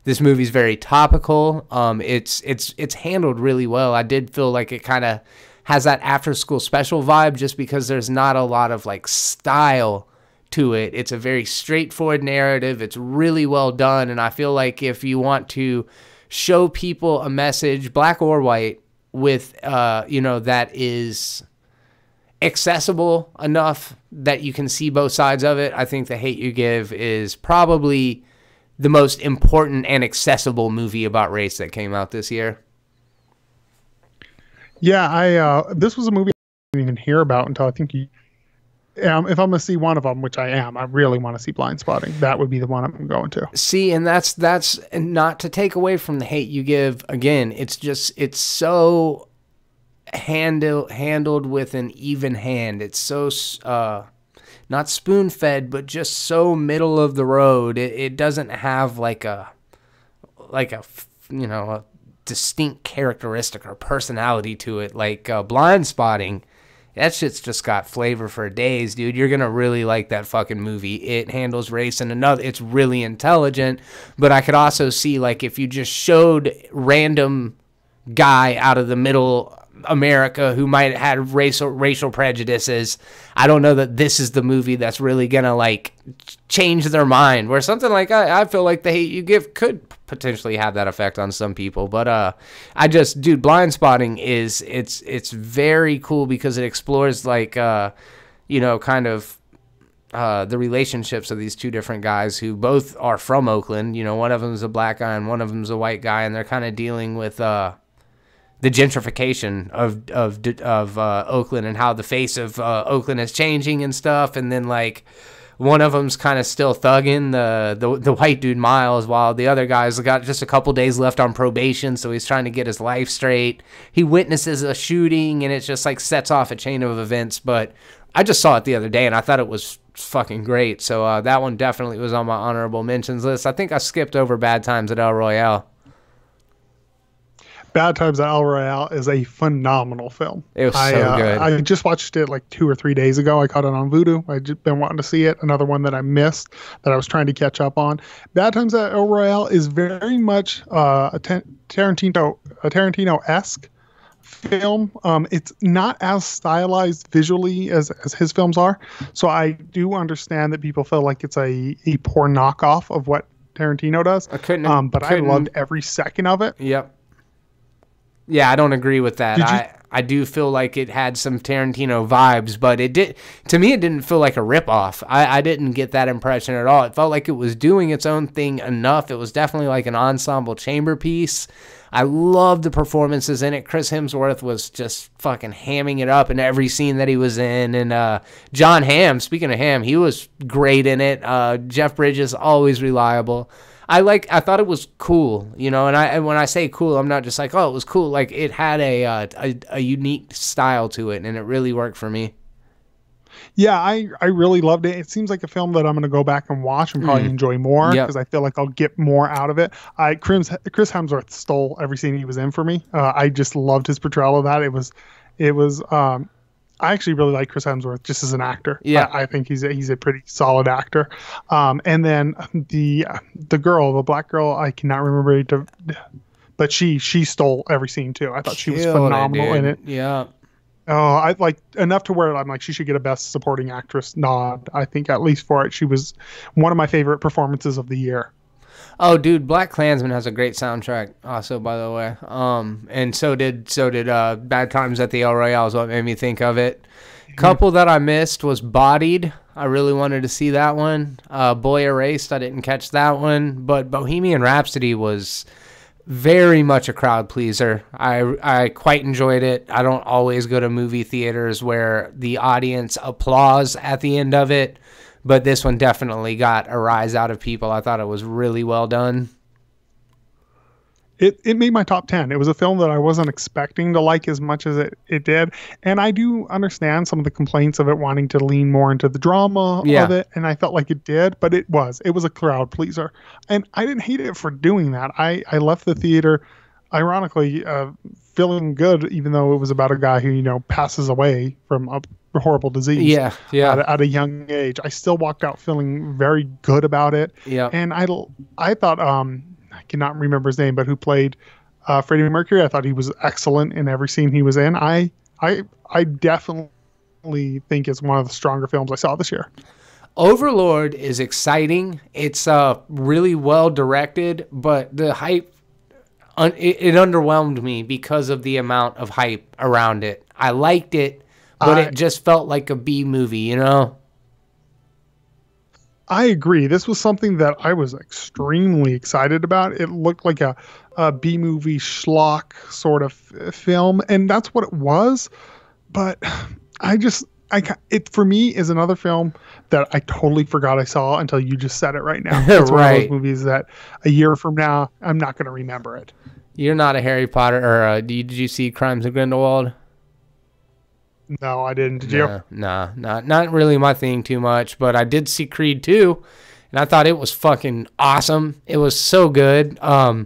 This movie's very topical. It's handled really well. I did feel like it kind of has that after school special vibe, just because there's not a lot of like style to it. It's a very straightforward narrative. It's really well done, and I feel like if you want to show people a message, black or white, with that is accessible enough that you can see both sides of it, I think The Hate U Give is probably the most important and accessible movie about race that came out this year. Yeah, this was a movie I didn't even hear about until I think you. If I'm going to see one of them, which I am, I really want to see Blind Spotting. That would be the one I'm going to. See, and that's not to take away from The Hate U Give. Again, it's so handled with an even hand. It's so not spoon-fed, but just so middle of the road. It doesn't have like a distinct characteristic or personality to it like Blind Spotting. That shit's just got flavor for days, dude. You're going to really like that fucking movie. It handles race in another. It's really intelligent, but I could also see, like, if you just showed random guy out of the middle America who might have racial prejudices, I don't know that this is the movie that's really going to, like, change their mind. Where something like, I feel like The Hate U Give could potentially have that effect on some people. But dude, Blind Spotting it's very cool because it explores, like, the relationships of these two different guys who both are from Oakland. One of them is a black guy and one of them is a white guy, and they're kind of dealing with the gentrification of Oakland and how the face of Oakland is changing and stuff. And then, like, one of them's kind of still thugging the white dude Miles, while the other guy's got just a couple days left on probation, so he's trying to get his life straight. He witnesses a shooting, and it just like sets off a chain of events. But I just saw it the other day, and I thought it was fucking great. So that one definitely was on my honorable mentions list. I think I skipped over Bad Times at El Royale. Bad Times at El Royale is a phenomenal film. It was so good. I just watched it like 2 or 3 days ago. I caught it on Vudu. I've just been wanting to see it. Another one that I missed that I was trying to catch up on. Bad Times at El Royale is very much a Tarantino-esque film. It's not as stylized visually as his films are. So I do understand that people feel like it's a poor knockoff of what Tarantino does. I loved every second of it. Yep. Yeah, I don't agree with that. I do feel like it had some Tarantino vibes, but to me, it didn't feel like a ripoff. I didn't get that impression at all. It felt like it was doing its own thing enough. It was definitely like an ensemble chamber piece. I loved the performances in it. Chris Hemsworth was just fucking hamming it up in every scene that he was in. And John Hamm, speaking of Hamm, he was great in it. Jeff Bridges, always reliable. I thought it was cool, and when I say cool, I'm not just like, oh, it was cool. Like, it had a unique style to it, and it really worked for me. Yeah, I really loved it. It seems like a film that I'm going to go back and watch and probably enjoy more, because I feel like I'll get more out of it. Chris Hemsworth stole every scene he was in for me. I just loved his portrayal of that. It was. I actually really like Chris Hemsworth just as an actor. Yeah, I think he's a pretty solid actor. And then the girl, the black girl, I cannot remember, but she stole every scene too. I thought she was phenomenal in it. Yeah. Oh, I like enough to where I'm like, she should get a Best Supporting Actress nod. I think at least for it, she was one of my favorite performances of the year. Oh, dude, BlacKkKlansman has a great soundtrack also, by the way. And so did Bad Times at the El Royale is what made me think of it. Couple that I missed was Bodied. I really wanted to see that one. Boy Erased, I didn't catch that one. But Bohemian Rhapsody was very much a crowd pleaser. I quite enjoyed it. I don't always go to movie theaters where the audience applause at the end of it. but this one definitely got a rise out of people. I thought it was really well done. It made my top 10. It was a film that I wasn't expecting to like as much as it did. And I do understand some of the complaints of it wanting to lean more into the drama of it. And I felt like it did, but it was a crowd pleaser. And I didn't hate it for doing that. I left the theater, ironically, feeling good, even though it was about a guy who, you know, passes away from a horrible disease. At a young age. I still walked out feeling very good about it. And I thought, I cannot remember his name, but who played Freddie Mercury. I thought he was excellent in every scene he was in. I definitely think it's one of the stronger films I saw this year. Overlord is exciting. It's really well directed, but the hype, it underwhelmed me because of the amount of hype around it. I liked it, but it just felt like a B movie, you know? I agree. This was something that I was extremely excited about. It looked like a B-movie schlock sort of film, and that's what it was. But it for me is another film that I totally forgot I saw until you just said it right now. It's one of those movies that a year from now, I'm not going to remember it. You're not a Harry Potter, or did you see Crimes of Grindelwald? No, I didn't. Did you? Nah, not really my thing too much, but I did see Creed 2, and I thought it was fucking awesome. It was so good. A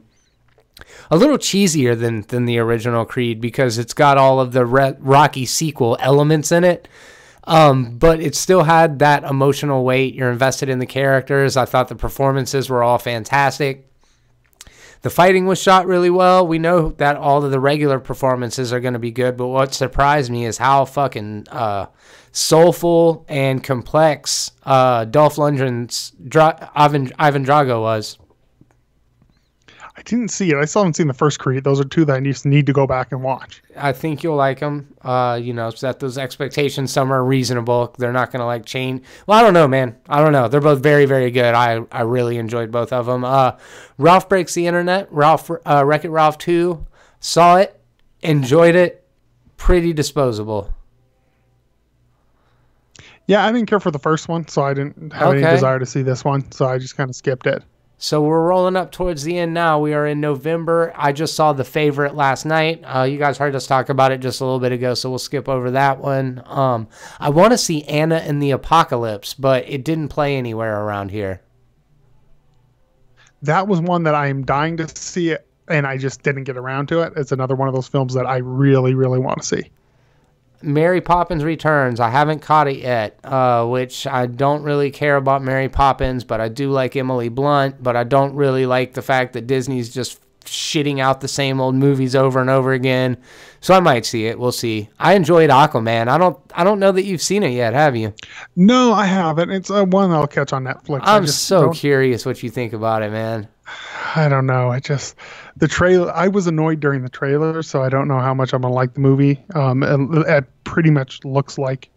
little cheesier than the original Creed because it's got all of the Rocky sequel elements in it, but it still had that emotional weight. You're invested in the characters. I thought the performances were all fantastic. The fighting was shot really well. We know that all of the regular performances are going to be good, but what surprised me is how fucking soulful and complex Dolph Lundgren's Ivan Drago was. I didn't see it. I still haven't seen the first Creed. Those are two that I just need to go back and watch. I think you'll like them. Set those expectations somewhere reasonable. They're not going to like change. Well, I don't know, man. I don't know. They're both very, very good. I really enjoyed both of them. Ralph Breaks the Internet. Wreck-It Ralph 2. Saw it. Enjoyed it. Pretty disposable. Yeah, I didn't care for the first one, so I didn't have any desire to see this one. So I just kind of skipped it. So we're rolling up towards the end now. We are in November. I just saw The Favorite last night. You guys heard us talk about it just a little bit ago, so we'll skip over that one. I want to see Anna and the Apocalypse, but it didn't play anywhere around here. That was one that I am dying to see it, and I just didn't get around to it. It's another one of those films that I really, really want to see. Mary Poppins Returns. I haven't caught it yet, which I don't really care about Mary Poppins, but I do like Emily Blunt, but I don't really like the fact that Disney's just shitting out the same old movies over and over again. So I might see it. We'll see. I enjoyed Aquaman. I don't know that you've seen it yet, have you? No, I haven't. It's one I'll catch on Netflix. I'm so curious what you think about it, man. I don't know. The trailer, I was annoyed during the trailer, so I don't know how much I'm going to like the movie. It pretty much looks like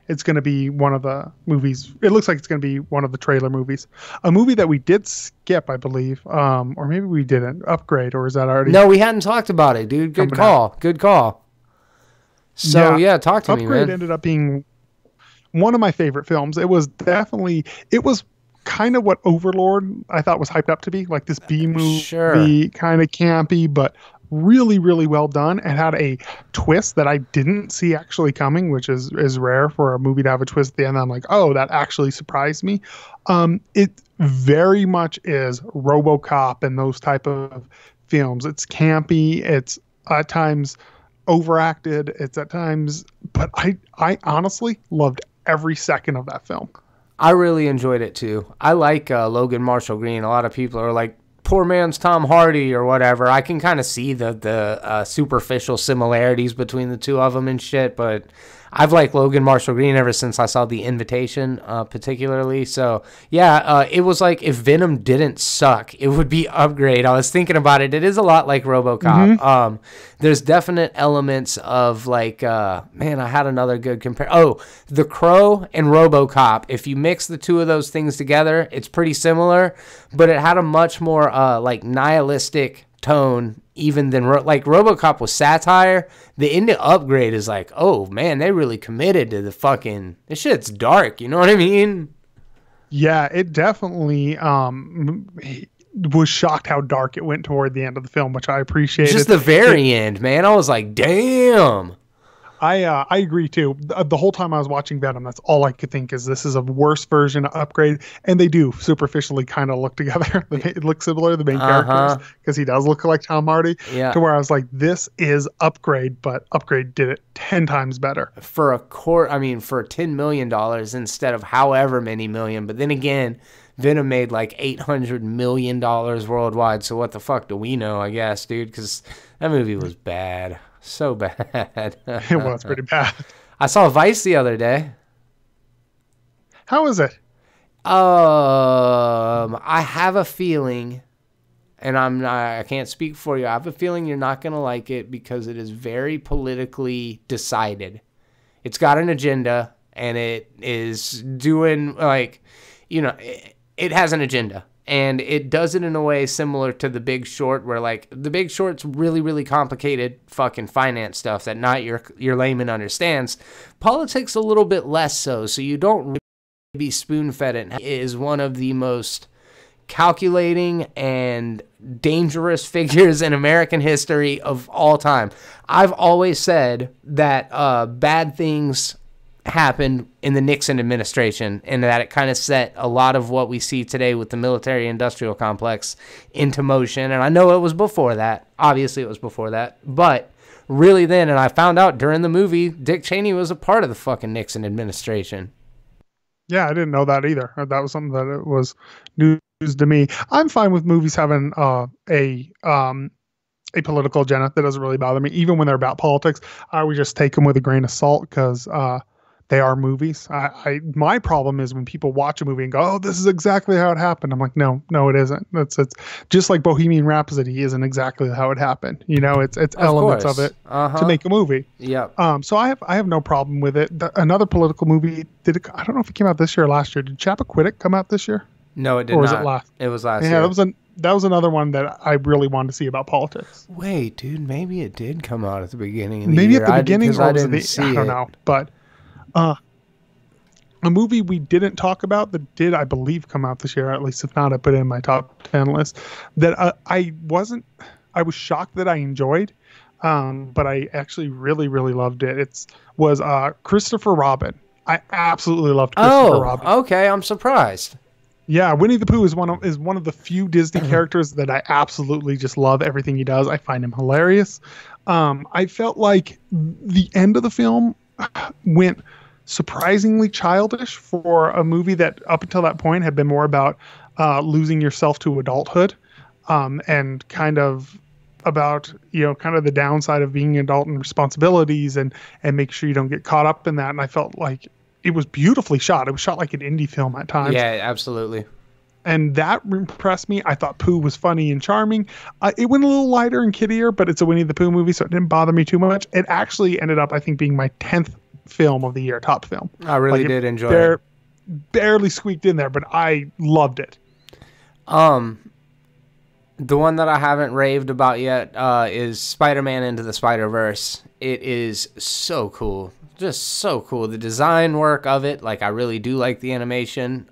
it's going to be one of the movies. It looks like it's going to be one of the trailer movies. A movie that we did skip, I believe, or maybe we didn't. Upgrade, or is that already? No, we hadn't talked about it, dude. Good call. Good call. So, yeah, talk to me, man. Upgrade ended up being one of my favorite films. It was kind of what Overlord I thought was hyped up to be, like this B movie, kind of campy, but really, really well done. It had a twist that I didn't see actually coming, which is rare for a movie to have a twist at the end. I'm like, oh, that actually surprised me. It very much is RoboCop and those type of films. It's campy. It's at times overacted. It's at times, but I honestly loved every second of that film. I really enjoyed it too. I like Logan Marshall Green. A lot of people are like, poor man's Tom Hardy or whatever. I can kind of see the superficial similarities between the two of them and shit, but I've liked Logan Marshall Green ever since I saw The Invitation, particularly. So, yeah, it was like if Venom didn't suck, it would be Upgrade. I was thinking about it. It is a lot like RoboCop. Mm-hmm. There's definite elements of like, man, I had another good compare. Oh, The Crow and RoboCop. If you mix the two of those things together, it's pretty similar, but it had a much more like nihilistic tone even than like RoboCop was satire. The end of Upgrade is like, oh man, they really committed to the fucking, this shit's dark, you know what I mean? Yeah, it definitely was shocked how dark it went toward the end of the film, which I appreciated. Just the very end, man. I was like, damn. I agree too. The whole time I was watching Venom, that's all I could think is this is a worse version of Upgrade, and they do superficially kind of look together. It looks similar, the main characters, because he does look like Tom Hardy. Yeah. To where I was like, this is Upgrade, but Upgrade did it 10 times better For for $10 million instead of however many million. But then again, Venom made like $800 million worldwide. So what the fuck do we know? I guess, dude, because that movie was bad. So bad. It was pretty bad. I saw Vice the other day. How is it? I have a feeling, and I can't speak for you. I have a feeling you're not gonna like it because it is very politically decided. It's got an agenda, and it is doing it has an agenda. And it does it in a way similar to The Big Short, where like The Big Short's really, really complicated fucking finance stuff that not your layman understands. Politics a little bit less so you don't really be spoon-fed it. It is one of the most calculating and dangerous figures in American history of all time. I've always said that bad things happened in the Nixon administration, and that it kind of set a lot of what we see today with the military-industrial complex into motion. And I know it was before that. Obviously, it was before that. But really then, and I found out during the movie, Dick Cheney was a part of the fucking Nixon administration. Yeah, I didn't know that either. That was something that it was news to me. I'm fine with movies having a political agenda. That doesn't really bother me. Even when they're about politics, I would just take them with a grain of salt because they are movies. My problem is when people watch a movie and go, "Oh, this is exactly how it happened." I'm like, no, it isn't. It's just like Bohemian Rhapsody isn't exactly how it happened. It's elements of it to make a movie. Yeah. So I have no problem with it. Another political movie I don't know if it came out this year or last year. Did Chappaquiddick come out this year? No, it did not. Or was it last? It was last year. Yeah, that was another one that I really wanted to see about politics. Wait, dude, maybe it did come out at the beginning of the maybe year. At the beginning, or I was didn't it see I don't know, but. A movie we didn't talk about that did, I believe, come out this year, at least if not, I put it in my top 10 list, that I was shocked that I enjoyed, but I actually really, really loved it. Was Christopher Robin. I absolutely loved Christopher Robin. Okay, I'm surprised. Yeah, Winnie the Pooh is one of the few Disney characters that I absolutely just love everything he does. I find him hilarious. I felt like the end of the film went surprisingly childish for a movie that up until that point had been more about losing yourself to adulthood, and kind of about kind of the downside of being an adult and responsibilities, and make sure you don't get caught up in that. And I felt like it was beautifully shot. It was shot like an indie film at times. Yeah, absolutely. And that impressed me. I thought Pooh was funny and charming. It went a little lighter and kiddier, but it's a Winnie the Pooh movie, so it didn't bother me too much. It actually ended up, I think, being my 10th film of the year, top film. I really did enjoy it. Barely squeaked in there, but I loved it. The one that I haven't raved about yet is Spider-Man Into the Spider-Verse. It is so cool. Just so cool. The design work of it, like I really do like the animation.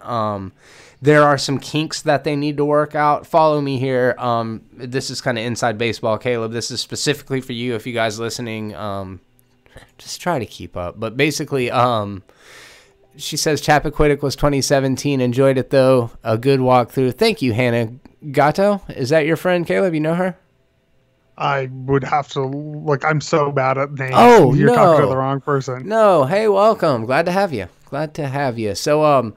There are some kinks that they need to work out. Follow me here. This is kind of inside baseball, Caleb. This is specifically for you if you guys listening. Just try to keep up. But basically, she says Chappaquiddick was 2017. Enjoyed it, though. A good walkthrough. Thank you, Hannah Gatto. Is that your friend, Caleb? You know her? I would have to look. I'm so bad at names. Oh, You're talking to the wrong person. No. Hey, welcome. Glad to have you. So,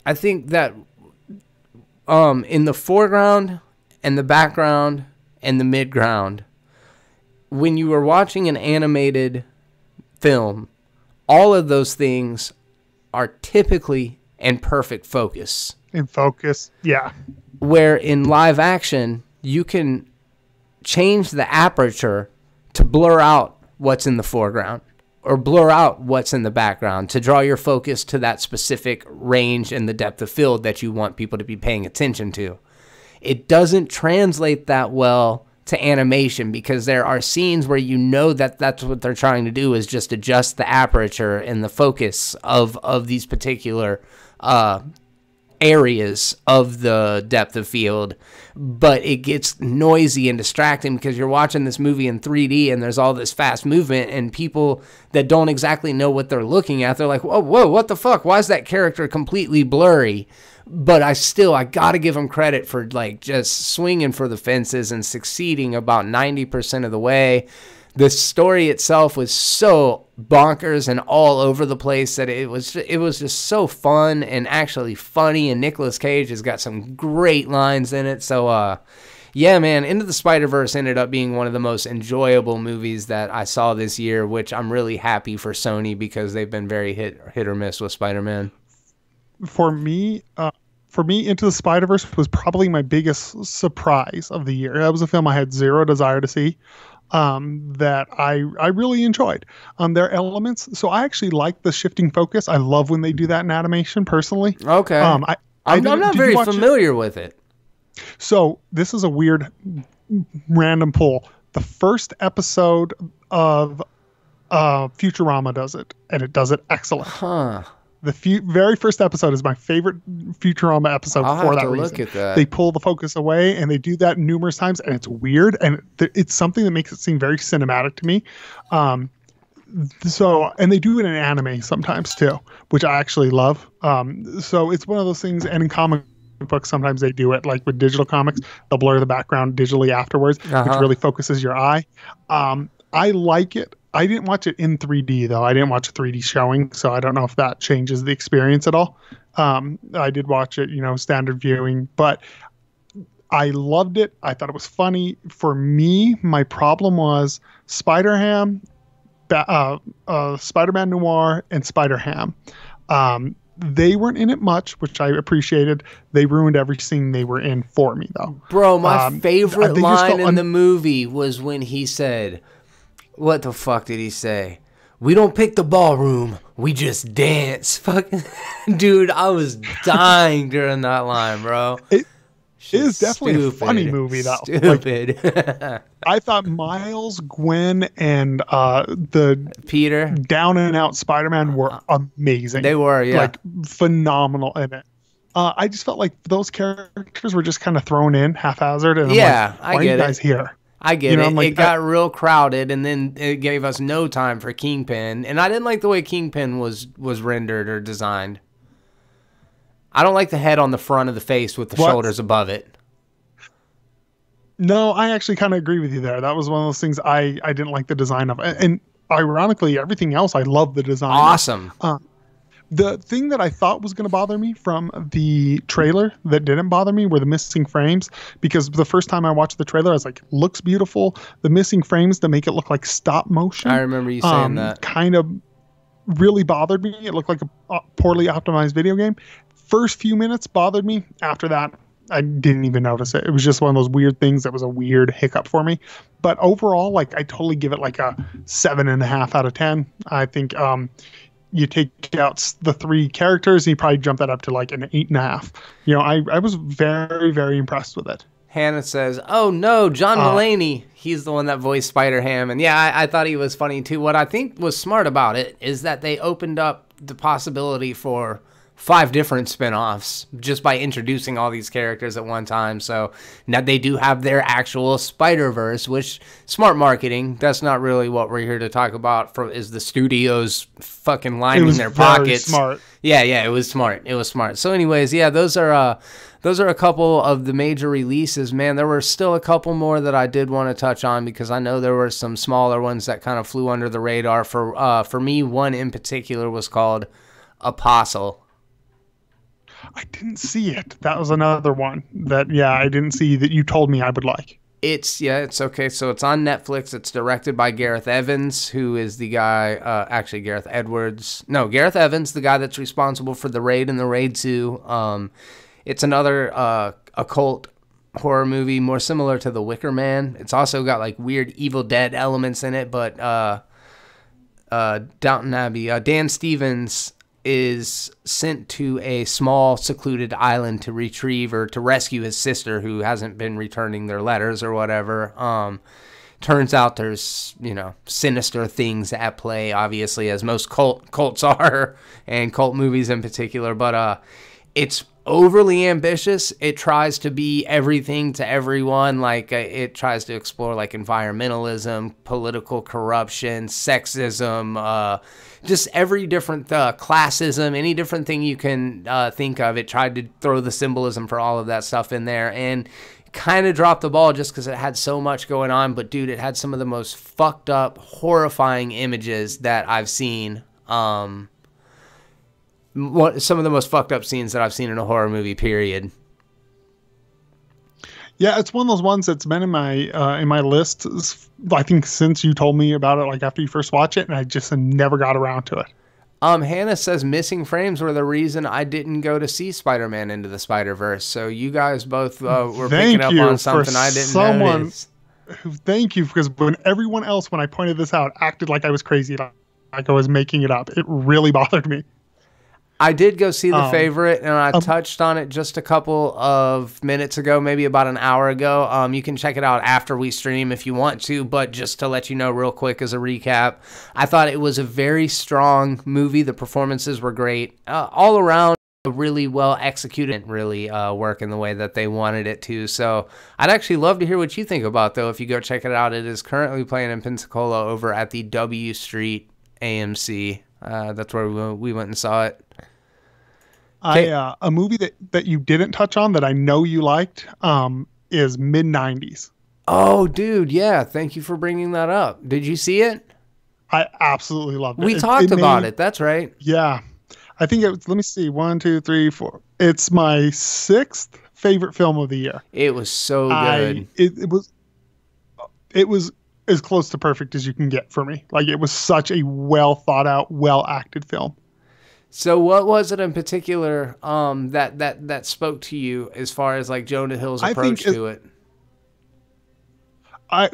I think that in the foreground and the background and the midground, when you were watching an animated film, all of those things are typically in perfect focus. In focus, yeah. Where in live action, you can change the aperture to blur out what's in the foreground or blur out what's in the background to draw your focus to that specific range and the depth of field that you want people to be paying attention to. It doesn't translate that well to animation, because there are scenes where you know that that's what they're trying to do, is just adjust the aperture and the focus of these particular areas of the depth of field, but it gets noisy and distracting because you're watching this movie in 3D and there's all this fast movement, and people that don't exactly know what they're looking at, they're like, whoa, what the fuck? Why is that character completely blurry? But I got to give them credit for like just swinging for the fences and succeeding about 90% of the way. The story itself was so bonkers and all over the place that it was just so fun and actually funny, and Nicolas Cage has got some great lines in it. So yeah, man, Into the Spider-Verse ended up being one of the most enjoyable movies that I saw this year, which I'm really happy for Sony, because they've been very hit or miss with Spider-Man. For me, Into the Spider-Verse was probably my biggest surprise of the year. That was a film I had zero desire to see, that I really enjoyed. There are elements. So I actually like the shifting focus. I love when they do that in animation, personally. Okay. I'm not very familiar with it. So this is a weird random pull. The first episode of Futurama does it, and it does it excellent. Huh. The very first episode is my favorite Futurama episode. For that reason. Look at that. They pull the focus away, and they do that numerous times, and it's weird, and it's something that makes it seem very cinematic to me. So, and they do it in anime sometimes too, which I actually love. So it's one of those things, and in comic books sometimes they do it, like with digital comics, they'll blur the background digitally afterwards, which really focuses your eye. I like it. I didn't watch it in 3D, though. I didn't watch a 3D showing, so I don't know if that changes the experience at all. I did watch it, standard viewing, but I loved it. I thought it was funny. For me, my problem was Spider-Ham, Spider-Man Noir, and Spider-Ham. They weren't in it much, which I appreciated. They ruined every scene they were in for me, though. Bro, my favorite line in the movie was when he said... What the fuck did he say? We don't pick the ballroom. We just dance. Fucking dude, I was dying during that line, bro. It is definitely a funny movie, though. Stupid. Like, I thought Miles, Gwen, and the Peter down and out Spider-Man were amazing. They were, yeah. Like phenomenal in it. I just felt like those characters were just kind of thrown in haphazard. And yeah, I'm like, why are you guys here? I get it. Like, it got real crowded, and then it gave us no time for Kingpin. And I didn't like the way Kingpin was rendered or designed. I don't like the head on the front of the face with the shoulders above it. No, I actually kind of agree with you there. That was one of those things I didn't like the design of. And ironically, everything else, I love the design. Awesome. The thing that I thought was going to bother me from the trailer that didn't bother me were the missing frames, because the first time I watched the trailer, I was like, looks beautiful. The missing frames to make it look like stop motion. I remember you saying that. Kind of really bothered me. It looked like a poorly optimized video game. First few minutes bothered me. After that, I didn't even notice it. It was just one of those weird things that was a weird hiccup for me. But overall, like, I totally give it like a 7.5 out of 10. I think, you take out the 3 characters, and you probably jump that up to like an 8.5. I was very, very impressed with it. Hannah says, oh no, John Mulaney. He's the one that voiced Spider-Ham. And yeah, I thought he was funny too. What I think was smart about it is that they opened up the possibility for 5 different spin-offs just by introducing all these characters at one time. So now they do have their actual Spider-Verse, which, smart marketing. That's not really what we're here to talk about, is the studios fucking lining their pockets. Smart. Yeah, it was smart. It was smart. So anyways, yeah, those are a couple of the major releases, man. There were still a couple more that I did want to touch on, because I know there were some smaller ones that kind of flew under the radar. For me, one in particular was called Apostle. I didn't see it. That was another one that, I didn't see that you told me I would like. It's okay. So it's on Netflix. It's directed by Gareth Evans, who is the guy, Gareth Evans, the guy that's responsible for The Raid and The Raid 2. It's another occult horror movie, more similar to The Wicker Man. It's also got like weird Evil Dead elements in it, but Downton Abbey. Dan Stevens is sent to a small secluded island to retrieve or to rescue his sister who hasn't been returning their letters or whatever. Turns out there's, you know, sinister things at play, obviously, as most cults are, and cult movies in particular. But it's overly ambitious. It tries to be everything to everyone. Like, it tries to explore, like, environmentalism, political corruption, sexism, just every different classism, any different thing you can think of. It tried to throw the symbolism for all of that stuff in there, and kind of dropped the ball just because it had so much going on. But dude, it had some of the most fucked up, horrifying images that I've seen. Some of the most fucked up scenes that I've seen in a horror movie, period. Yeah, it's one of those ones that's been in my list, I think, since you told me about it, like after you first watch it, and I just never got around to it. Hannah says missing frames were the reason I didn't go to see Spider-Man Into the Spider-Verse. So you guys both were picking up on something I didn't notice. Thank you, because when everyone else, when I pointed this out, acted like I was crazy, like I was making it up, it really bothered me. I did go see The Favorite, and I touched on it just a couple of minutes ago, maybe about an hour ago. You can check it out after we stream if you want to, but just to let you know real quick as a recap, I thought it was a very strong movie. The performances were great. All around, really well executed and really work in the way that they wanted it to. So I'd actually love to hear what you think about, though, if you go check it out. It is currently playing in Pensacola over at the W Street AMC. That's where we went and saw it. A movie that you didn't touch on that I know you liked is Mid-90s. Oh, dude, yeah. Thank you for bringing that up. Did you see it? I absolutely loved it. We talked about it. That's right. Yeah. I think it was, let me see, 1, 2, 3, 4. It's my 6th favorite film of the year. It was so good. It was as close to perfect as you can get for me. Like, it was such a well thought out, well acted film. So what was it in particular that spoke to you as far as like Jonah Hill's approach to it?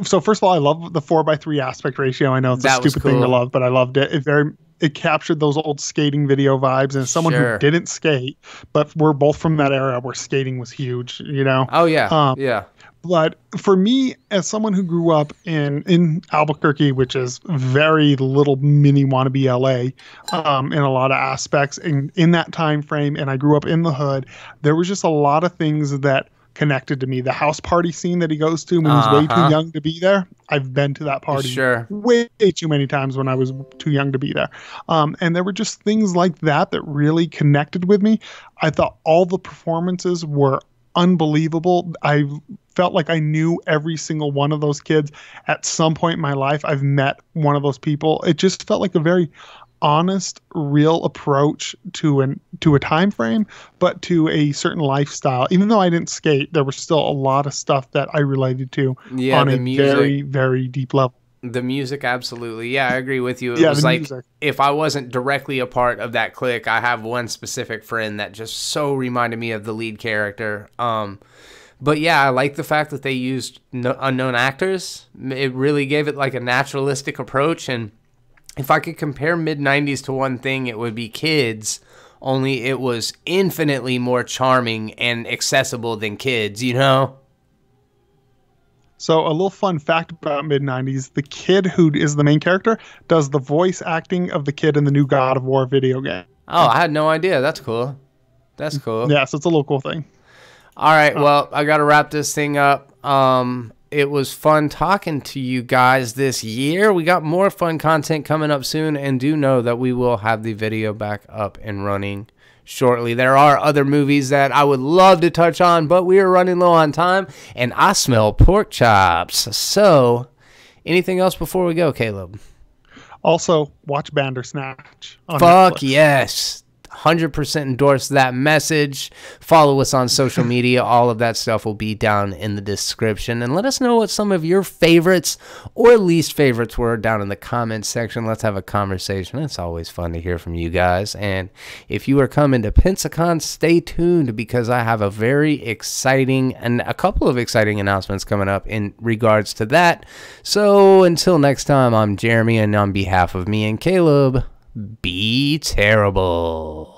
So first of all, I love the 4:3 aspect ratio. I know it's a stupid thing to love, but I loved it. It captured those old skating video vibes. And as someone who didn't skate, but we're both from that era where skating was huge, you know? Oh yeah. Yeah. But for me, as someone who grew up in Albuquerque, which is very little mini wannabe LA in a lot of aspects, in that time frame, and I grew up in the hood, there was just a lot of things that connected to me. The house party scene that he goes to when he's way too young to be there. I've been to that party way too many times when I was too young to be there. And there were just things like that really connected with me. I thought all the performances were unbelievable. I felt like I knew every single one of those kids. At some point in my life, I've met one of those people. It just felt like a very honest, real approach to a time frame, but to a certain lifestyle. Even though I didn't skate, there was still a lot of stuff that I related to on a very, very deep level. The music, absolutely. Yeah, I agree with you. It was like, if I wasn't directly a part of that clique, I have one specific friend that just so reminded me of the lead character. But yeah, I like the fact that they used unknown actors. It really gave it like a naturalistic approach. And if I could compare Mid-90s to one thing, it would be Kids, only it was infinitely more charming and accessible than Kids, you know? So a little fun fact about Mid-90s, the kid who is the main character does the voice acting of the kid in the new God of War video game. Oh, I had no idea. That's cool. That's cool. Yeah, so it's a little cool thing. All right, well, I got to wrap this thing up. It was fun talking to you guys this year. We got more fun content coming up soon, and do know that we will have the video back up and running shortly. There are other movies that I would love to touch on, but we are running low on time, and I smell pork chops. So, anything else before we go, Caleb? Also, watch Bandersnatch on Fuck Netflix. Yes. 100% endorse that message. Follow us on social media. All of that stuff will be down in the description. And let us know what some of your favorites or least favorites were down in the comments section. Let's have a conversation. It's always fun to hear from you guys. And if you are coming to Pensacon, stay tuned because I have a very exciting and a couple of exciting announcements coming up in regards to that. So until next time, I'm Jeremy, and on behalf of me and Caleb, be terrible.